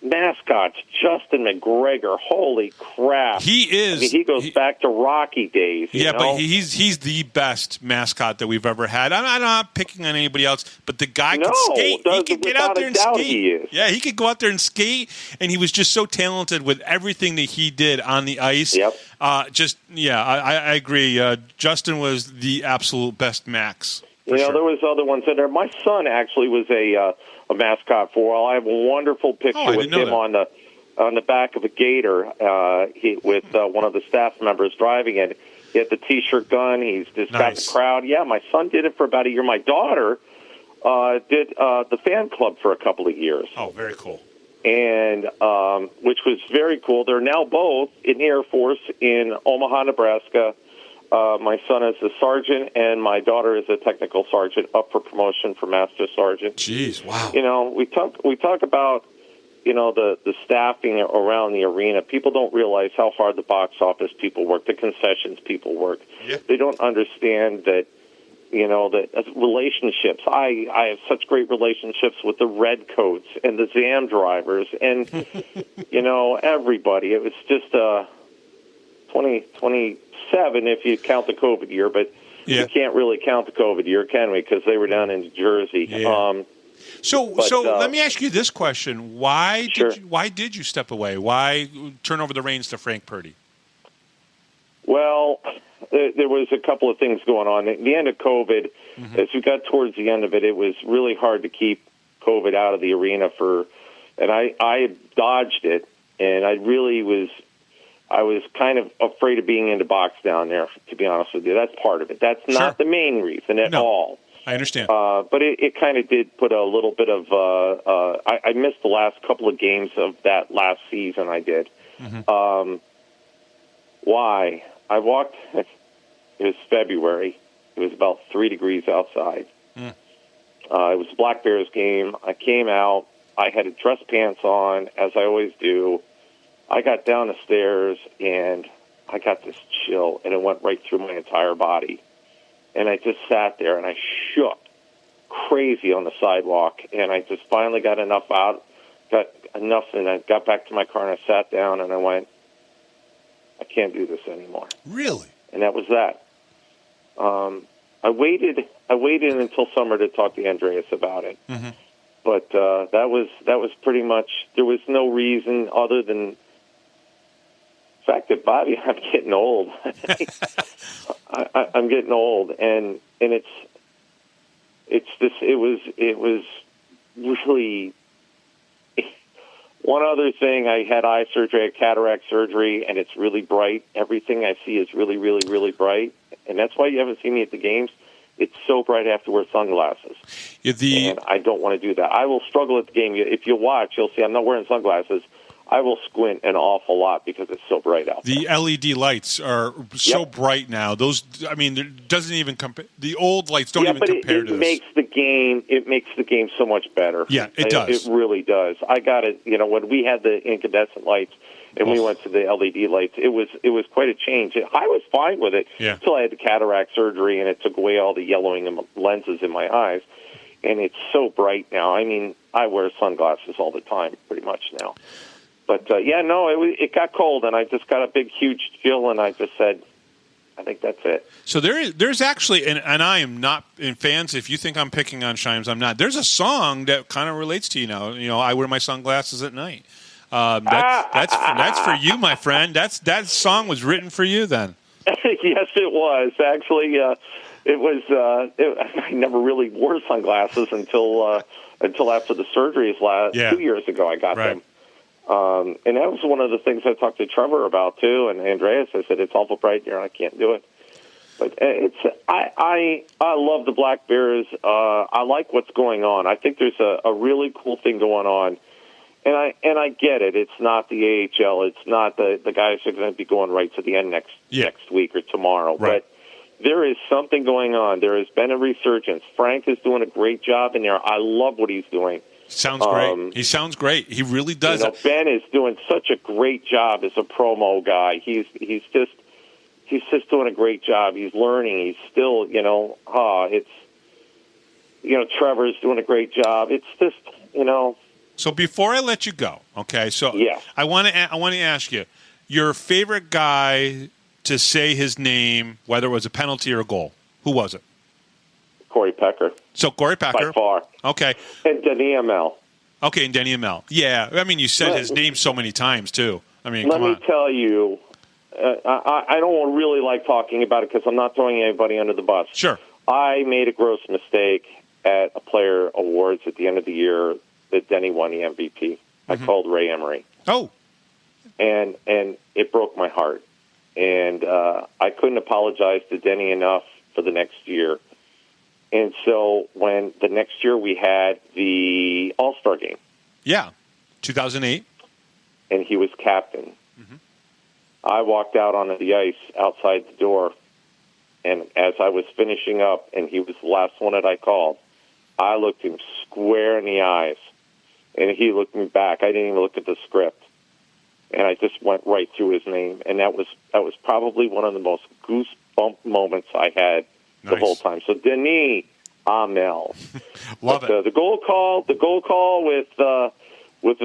Mascots, Justin McGregor. Holy crap! He is. I mean, he goes back to Rocky days. You know? But he's the best mascot that we've ever had. I'm not picking on anybody else, but the guy could skate. He could get out there and skate. He could go out there and skate, and he was just so talented with everything that he did on the ice. I agree. Justin was the absolute best Max. There was other ones in there. My son actually was a mascot for a while. I have a wonderful picture with him on the back of a Gator with one of the staff members driving it. He had the T-shirt gun. He's just got the crowd. Yeah, my son did it for about a year. My daughter did the fan club for a couple of years. Oh, very cool. And which was very cool. They're now both in the Air Force in Omaha, Nebraska. My son is a sergeant, and my daughter is a technical sergeant, up for promotion for master sergeant. Jeez, wow! We talk about the staffing around the arena. People don't realize how hard the box office people work, the concessions people work. They don't understand that. That relationships. I have such great relationships with the Redcoats and the Zam drivers, and everybody. It was just 2027 if you count the COVID year, but you can't really count the COVID year, can we? Because they were down in Jersey. So let me ask you this question: Why did you step away? Why turn over the reins to Frank Purdy? Well, there was a couple of things going on. At the end of COVID, as we got towards the end of it, it was really hard to keep COVID out of the arena and I dodged it, and I was kind of afraid of being in the box down there, to be honest with you. That's part of it. That's not the main reason at all. I understand. But it kind of did put a little bit of I missed the last couple of games of that last season I did. Why? I walked, it was February. It was about 3 degrees outside. It was a Black Bears game. I came out. I had dress pants on, as I always do. I got down the stairs, and I got this chill, and it went right through my entire body. And I just sat there, and I shook crazy on the sidewalk, and I just finally got enough, and I got back to my car, and I sat down, and I went, I can't do this anymore. Really? And that was that. I waited until summer to talk to Andreas about it. But that was pretty much, there was no reason other than the fact that, Bobby, I'm getting old. I'm getting old, and it was really. One other thing, I had eye surgery, I had cataract surgery, and it's really bright. Everything I see is really, really, really bright, and that's why you haven't seen me at the games. It's so bright I have to wear sunglasses, and I don't want to do that. I will struggle at the game. If you watch, you'll see I'm not wearing sunglasses. I will squint an awful lot because it's so bright out there. The LED lights are so bright now. Those, I mean, it doesn't even compare. The old lights don't even compare to this. It makes the game so much better. Yeah, it does. It really does. I got it. When we had the incandescent lights and we went to the LED lights, it was quite a change. I was fine with it until I had the cataract surgery, and it took away all the yellowing lenses in my eyes. And it's so bright now. I mean, I wear sunglasses all the time, pretty much now. But, it got cold, and I just got a big, huge chill, and I just said, I think that's it. So there's actually, and I am not, in fans, if you think I'm picking on Shimes, I'm not. There's a song that kind of relates to you now. I wear my sunglasses at night. That's for you, my friend. That song was written for you then. Yes, it was. Actually, It was. I never really wore sunglasses until after the surgeries 2 years ago. I got them, and that was one of the things I talked to Trevor about too, and Andreas. I said it's awful bright here, and I can't do it. But I love the Black Bears. I like what's going on. I think there's a really cool thing going on, and I get it. It's not the AHL. It's not the guys who are going to be going right to the end next week or tomorrow. Right. But there is something going on. There has been a resurgence. Frank is doing a great job in there. I love what he's doing. Sounds great. He sounds great. He really does. Ben is doing such a great job as a promo guy. He's just doing a great job. He's learning. He's still, Trevor's doing a great job. It's just, So before I let you go, okay? So yeah. I want to ask you your favorite guy to say his name, whether it was a penalty or a goal. Who was it? Corey Pecker. So Corey Pecker. By far. Okay. And Denny Amell. Okay, and Denny Amell. Yeah, I mean, you said his name so many times too. I mean, let me tell you. I don't really like talking about it because I'm not throwing anybody under the bus. Sure. I made a gross mistake at a player awards at the end of the year that Denny won the MVP. Mm-hmm. I called Ray Emery. Oh. And it broke my heart. And I couldn't apologize to Denny enough for the next year. And so when the next year we had the All-Star game. Yeah, 2008. And he was captain. Mm-hmm. I walked out onto the ice outside the door, and as I was finishing up, and he was the last one that I called, I looked him square in the eyes, and he looked me back. I didn't even look at the script, and I just went right through his name, and that was probably one of the most goosebump moments I had the whole time. So Denis Amell, love it. The goal call with the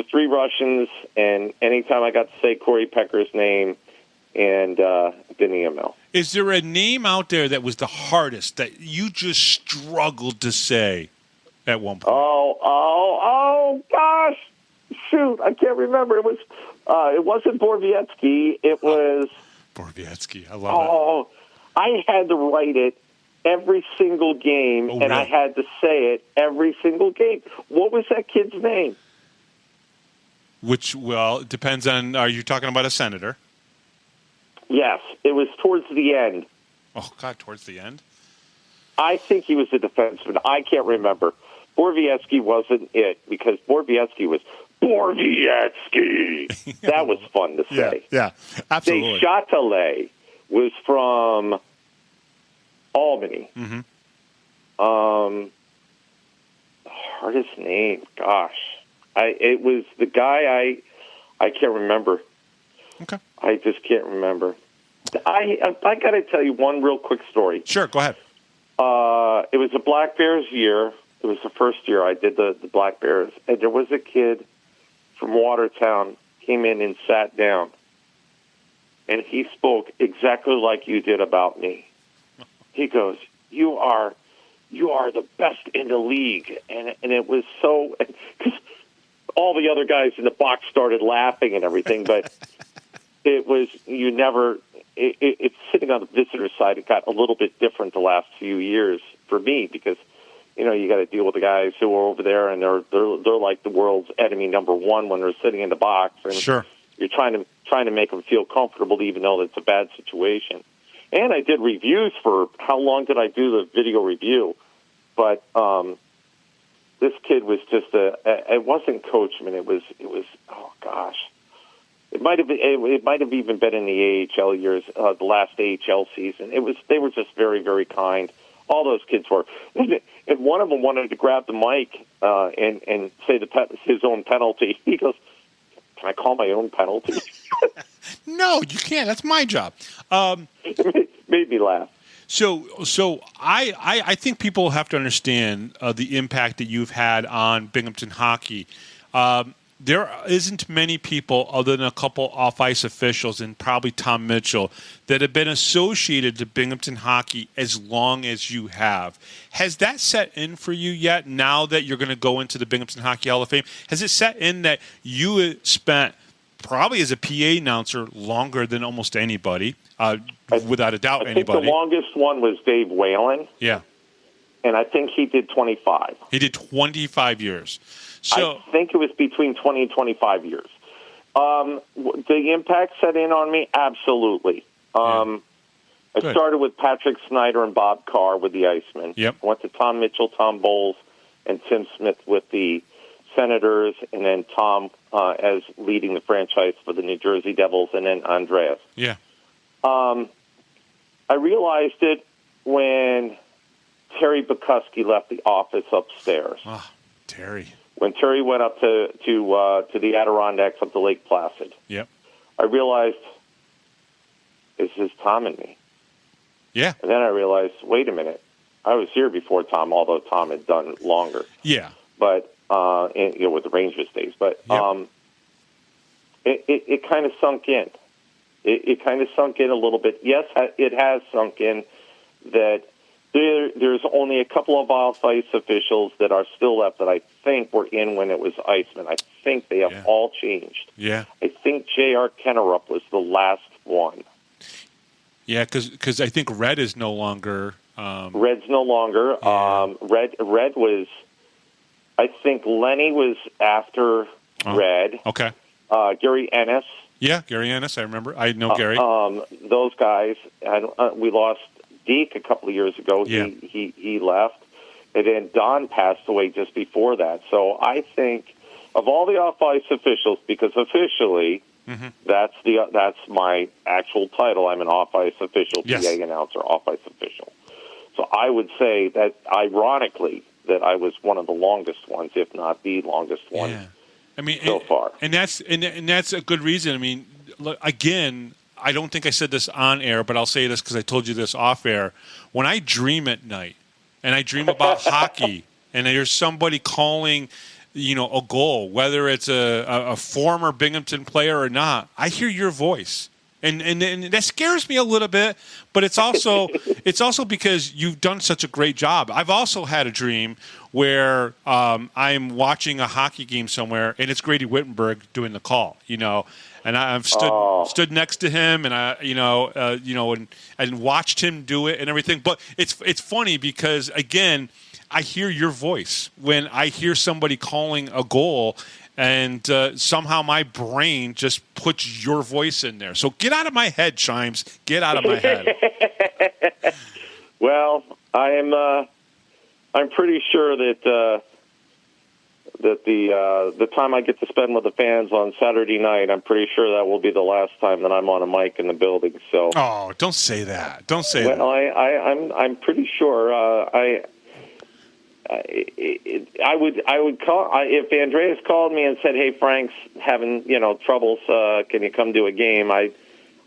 three Russians, and anytime I got to say Corey Pecker's name. And Denny Amell. Is there a name out there that was the hardest that you just struggled to say at one point? Oh, gosh. Shoot, I can't remember. It wasn't Borowiecki. It was... Borowiecki, I love it. I had to write it every single game, and I had to say it every single game. What was that kid's name? It depends on, are you talking about a senator? Yes, it was towards the end. Oh, God, towards the end? I think he was a defenseman. I can't remember. Borowiecki wasn't it, because Borowiecki was Borowiecki. That was fun to say. Yeah, absolutely. Deschâtelet was from Albany. Mm-hmm. Hardest name, gosh. It was the guy I can't remember. Okay. I just can't remember. I got to tell you one real quick story. Sure, go ahead. It was a Black Bears year. It was the first year I did the Black Bears. And there was a kid from Watertown came in and sat down. And he spoke exactly like you did about me. He goes, you are the best in the league. And it was so... Because all the other guys in the box started laughing and everything, but... It was, it's sitting on the visitor side. It got a little bit different the last few years for me because, you got to deal with the guys who are over there and they're like the world's enemy number one when they're sitting in the box. And sure. You're trying to make them feel comfortable even though it's a bad situation. And I did reviews for, how long did I do the video review? But this kid was just it wasn't coachman. It was, oh gosh. It might have even been in the AHL years, the last AHL season. They were just very, very kind. All those kids were, and one of them wanted to grab the mic and say his own penalty. He goes, "Can I call my own penalty?" No, you can't. That's my job. It made me laugh. So I think people have to understand the impact that you've had on Binghamton hockey. There isn't many people other than a couple off-ice officials and probably Tom Mitchell that have been associated to Binghamton hockey as long as you have. Has that set in for you yet now that you're going to go into the Binghamton Hockey Hall of Fame? Has it set in that you spent probably as a PA announcer longer than almost anybody, without a doubt. I think the longest one was Dave Whalen. Yeah. And I think he did 25. He did 25 years. So I think it was between 20 and 25 years. The impact set in on me? Absolutely. I started with Patrick Snyder and Bob Carr with the Icemen. Yep. I went to Tom Mitchell, Tom Bowles, and Tim Smith with the Senators, and then Tom as leading the franchise for the New Jersey Devils, and then Andreas. Yeah. I realized it when Terry Bukuski left the office upstairs. Oh, Terry. When Terry went up to the Adirondacks up to Lake Placid. Yep. I realized, this is Tom and me. Yeah. And then I realized, wait a minute, I was here before Tom, although Tom had done longer. Yeah. But with the Rangers days, but it kind of sunk in. It kind of sunk in a little bit. Yes, it has sunk in that there's only a couple of off-ice officials that are still left that I think were in when it was Icemen. I think they have all changed. Yeah. I think J.R. Kennerup was the last one. Yeah, because I think Red is no longer. Red's no longer. Yeah. Red was. I think Lenny was after Red. Okay. Gary Ennis. Yeah, Gary Ennis. I remember. I know Gary. Those guys. And we lost Deke a couple of years ago. Yeah. He left, and then Don passed away just before that. So I think of all the off-ice officials, because officially that's my actual title. I'm an off-ice official, yes. PA announcer, off-ice official. So I would say that, ironically, that I was one of the longest ones, if not the longest one. Yeah. I mean, so far, and that's a good reason. I mean, look, again, I don't think I said this on air, but I'll say this because I told you this off air. When I dream at night and I dream about hockey, and there's somebody calling, a goal, whether it's a former Binghamton player or not, I hear your voice. And that scares me a little bit, but it's also because you've done such a great job. I've also had a dream where I'm watching a hockey game somewhere, and it's Grady Wittenberg doing the call, and I've stood next to him, and and watched him do it and everything. But it's funny because again, I hear your voice when I hear somebody calling a goal. And somehow my brain just puts your voice in there. So get out of my head, Shimes. Get out of my head. Well, I'm pretty sure that the time I get to spend with the fans on Saturday night, I'm pretty sure that will be the last time that I'm on a mic in the building. So. Oh, don't say that. Don't say that. Well, I'm pretty sure. I would call if Andreas called me and said, "Hey, Frank's having troubles. Can you come do a game?" I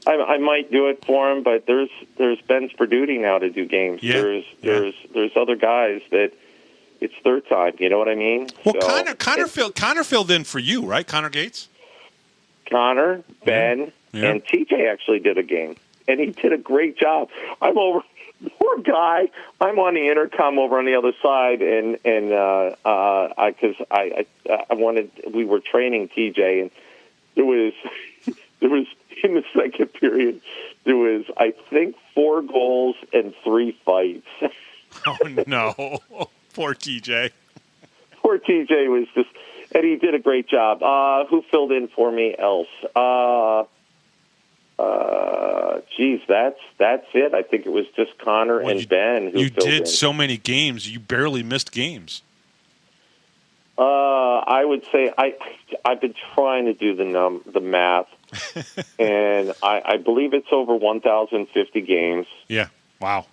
might do it for him. But there's Ben Sperduti now to do games. Yeah. There's other guys that it's their time. You know what I mean? Well, so, Connor filled in for you, right? Connor Gates. Connor, Ben, and TJ actually did a game, and he did a great job. I'm over. Poor guy. I'm on the intercom over on the other side, and we were training TJ, and there was in the second period there was I think 4 goals and 3 fights. Oh no, poor TJ. Poor TJ was just, and he did a great job. Who filled in for me else? That's it. I think it was just Connor and Ben who filled in. You did so many games. You barely missed games. I would say I've been trying to do the math, and I believe it's over 1,050 games. Yeah. Wow.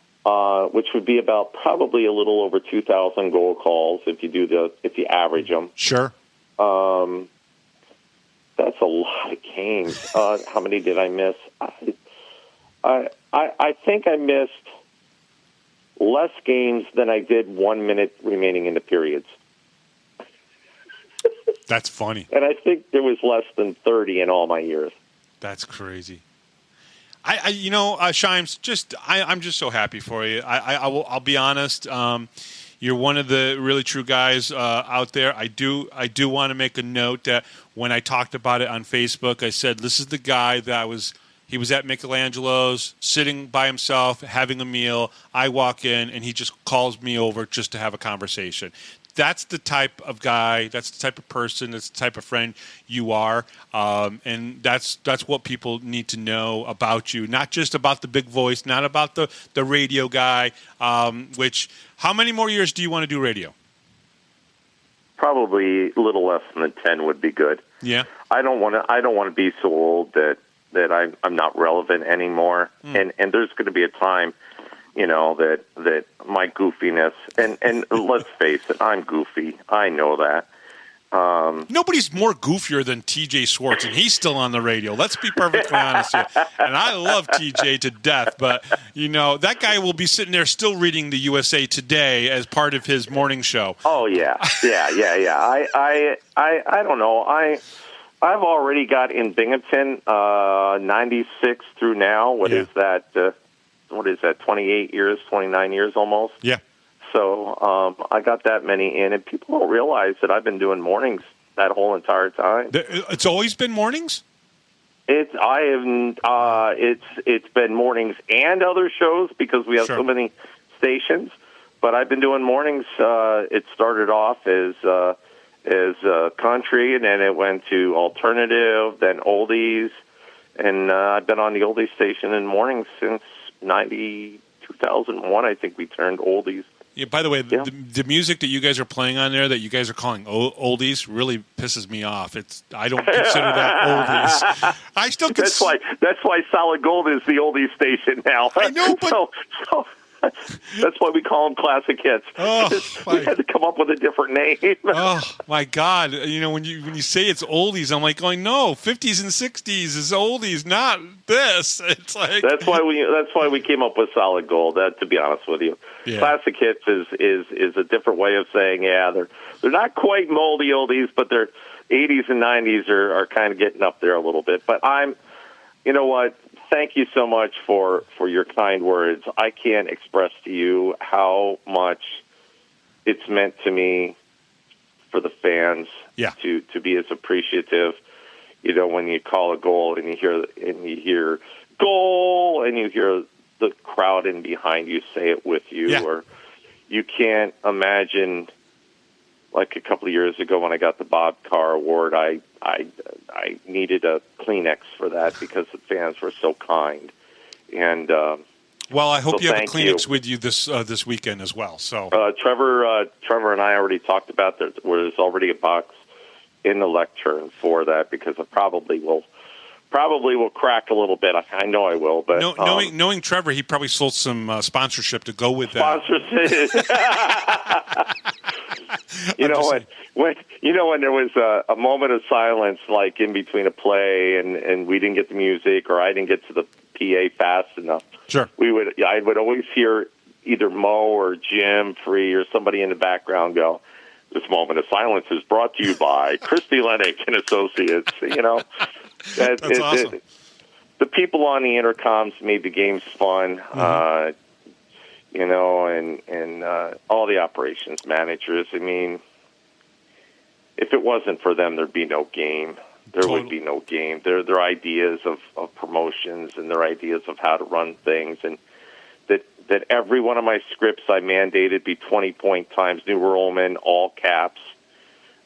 Which would be about probably a little over 2,000 goal calls if you average them. Sure. That's a lot of games. How many did I miss? I think I missed less games than I did 1 minute remaining in the periods. That's funny. And I think there was less than 30 in all my years. That's crazy. Shimes, I'm just so happy for you. I'll be honest. You're one of the really true guys out there. I do want to make a note that when I talked about it on Facebook, I said this is the guy that he was at Michelangelo's, sitting by himself, having a meal. I walk in, and he just calls me over just to have a conversation. That's the type of guy, that's the type of person, that's the type of friend you are, and that's what people need to know about you. Not just about the big voice, not about the radio guy. How many more years do you want to do radio? Probably a little less than 10 would be good. Yeah, I don't want to be so old that I'm not relevant anymore, and there's going to be a time. That my goofiness, and let's face it, I'm goofy. I know that. Nobody's more goofier than TJ Swartz, and he's still on the radio. Let's be perfectly honest here. And I love TJ to death, but, that guy will be sitting there still reading the USA Today as part of his morning show. Oh, yeah. I don't know. I've already got in Binghamton, 96 through now. What is that? 28 years, 29 years almost? Yeah. So I got that many in, and people don't realize that I've been doing mornings that whole entire time. It's always been mornings? It's been mornings and other shows because we have so many stations. But I've been doing mornings. It started off as country, and then it went to alternative, then oldies, and I've been on the oldies station in mornings since 2001, I think we turned oldies. Yeah. By the way, the music that you guys are playing on there that you guys are calling oldies really pisses me off. I don't consider that oldies. I still that's why Solid Gold is the oldies station now. I know, but so that's why we call them classic hits. We had to come up with a different name. Oh my God! When you say it's oldies, I'm like going, no, 50s and 60s is oldies, not this. It's like that's why we came up with Solid Gold. To be honest with you, classic hits is a different way of saying they're not quite moldy oldies, but they're 80s and 90s are kind of getting up there a little bit. But you know what? Thank you so much for your kind words. I can't express to you how much it's meant to me for the fans to be as appreciative. When you call a goal and you hear goal and you hear the crowd in behind you say it with you, or you can't imagine. Like a couple of years ago when I got the Bob Carr Award, I needed a Kleenex for that because the fans were so kind. And well, I hope you have a Kleenex with you this weekend as well. So Trevor and I already talked about that. There's already a box in the lectern for that because I probably will crack a little bit. I know I will, but knowing Trevor, he probably sold some sponsorship to go with that. Sponsorship. when there was a moment of silence, like in between a play, and we didn't get the music, or I didn't get to the PA fast enough. Sure. I would always hear either Mo or Jim Free or somebody in the background go, "This moment of silence is brought to you by Christy Lennox and Associates." That's awesome. The people on the intercoms made the games fun. And all the operations managers. I mean, if it wasn't for them, there'd be no game. There would be no game. Their ideas of promotions and their ideas of how to run things, and that every one of my scripts I mandated be 20-point times New Roman, all caps.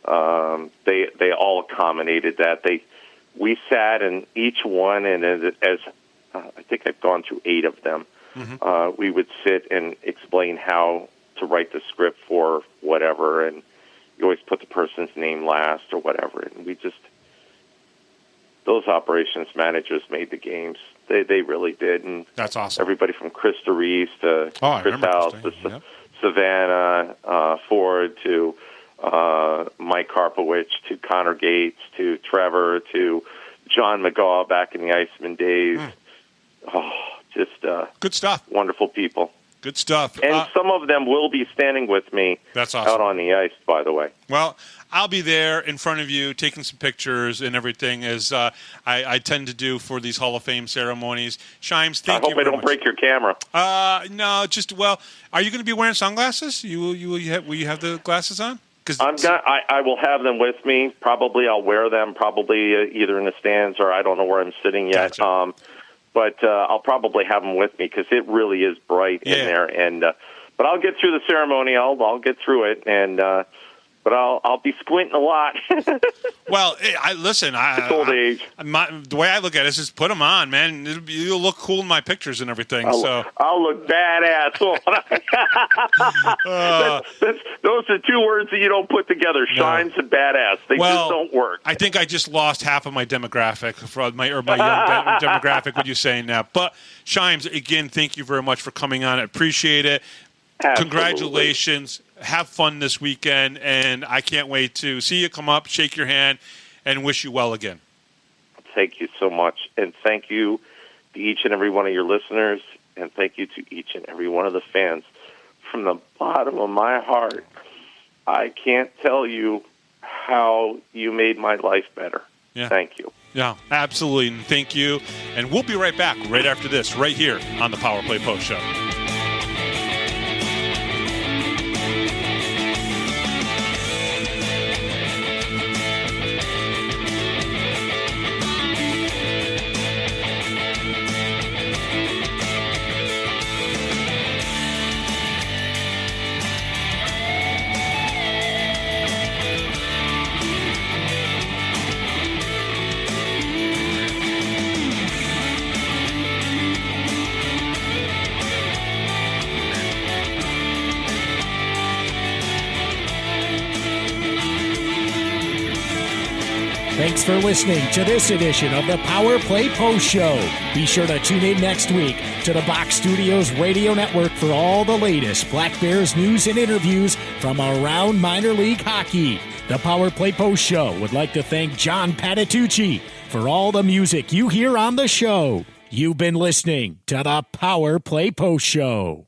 They all accommodated that. We sat in each one, and as I think I've gone through 8 of them. We would sit and explain how to write the script for whatever, and you always put the person's name last or whatever. And those operations managers made the games. They really did. And that's awesome. Everybody from Chris DeReese to Chris House to Savannah Ford to Mike Karpowicz to Connor Gates to Trevor to John McGaw back in the Iceman days. Just good stuff. Wonderful people. Good stuff. And some of them will be standing with me. That's awesome. Out on the ice, by the way. Well, I'll be there in front of you taking some pictures and everything, as I tend to do for these Hall of Fame ceremonies. Shimes, thank you I hope I don't much. break your camera. No, are you going to be wearing sunglasses? Will you have the glasses on? I will have them with me. Probably I'll wear them, either in the stands or I don't know where I'm sitting yet. Gotcha. But I'll probably have them with me because it really is bright in there. And but I'll get through the ceremony. I'll get through it, and but I'll be squinting a lot. Well, listen. It's old age. The way I look at it is just put them on, man. You'll look cool in my pictures and everything. I'll look badass. Those are two words that you don't put together: shines and badass. They just don't work. I think I just lost half of my demographic, my young demographic, with you saying that. But Shimes, again, thank you very much for coming on. I appreciate it. Absolutely. Congratulations. Have fun this weekend, and I can't wait to see you come up, shake your hand, and wish you well again. Thank you so much, and thank you to each and every one of your listeners, and thank you to each and every one of the fans. From the bottom of my heart, I can't tell you how you made my life better. Yeah. Thank you. Yeah, absolutely, and thank you. And we'll be right back right after this, right here on the Power Play Post Show. Thanks for listening to this edition of the Power Play Post Show. Be sure to tune in next week to the Box Studios Radio Network for all the latest Black Bears news and interviews from around minor league hockey. The Power Play Post Show would like to thank John Patitucci for all the music you hear on the show. You've been listening to the Power Play Post Show.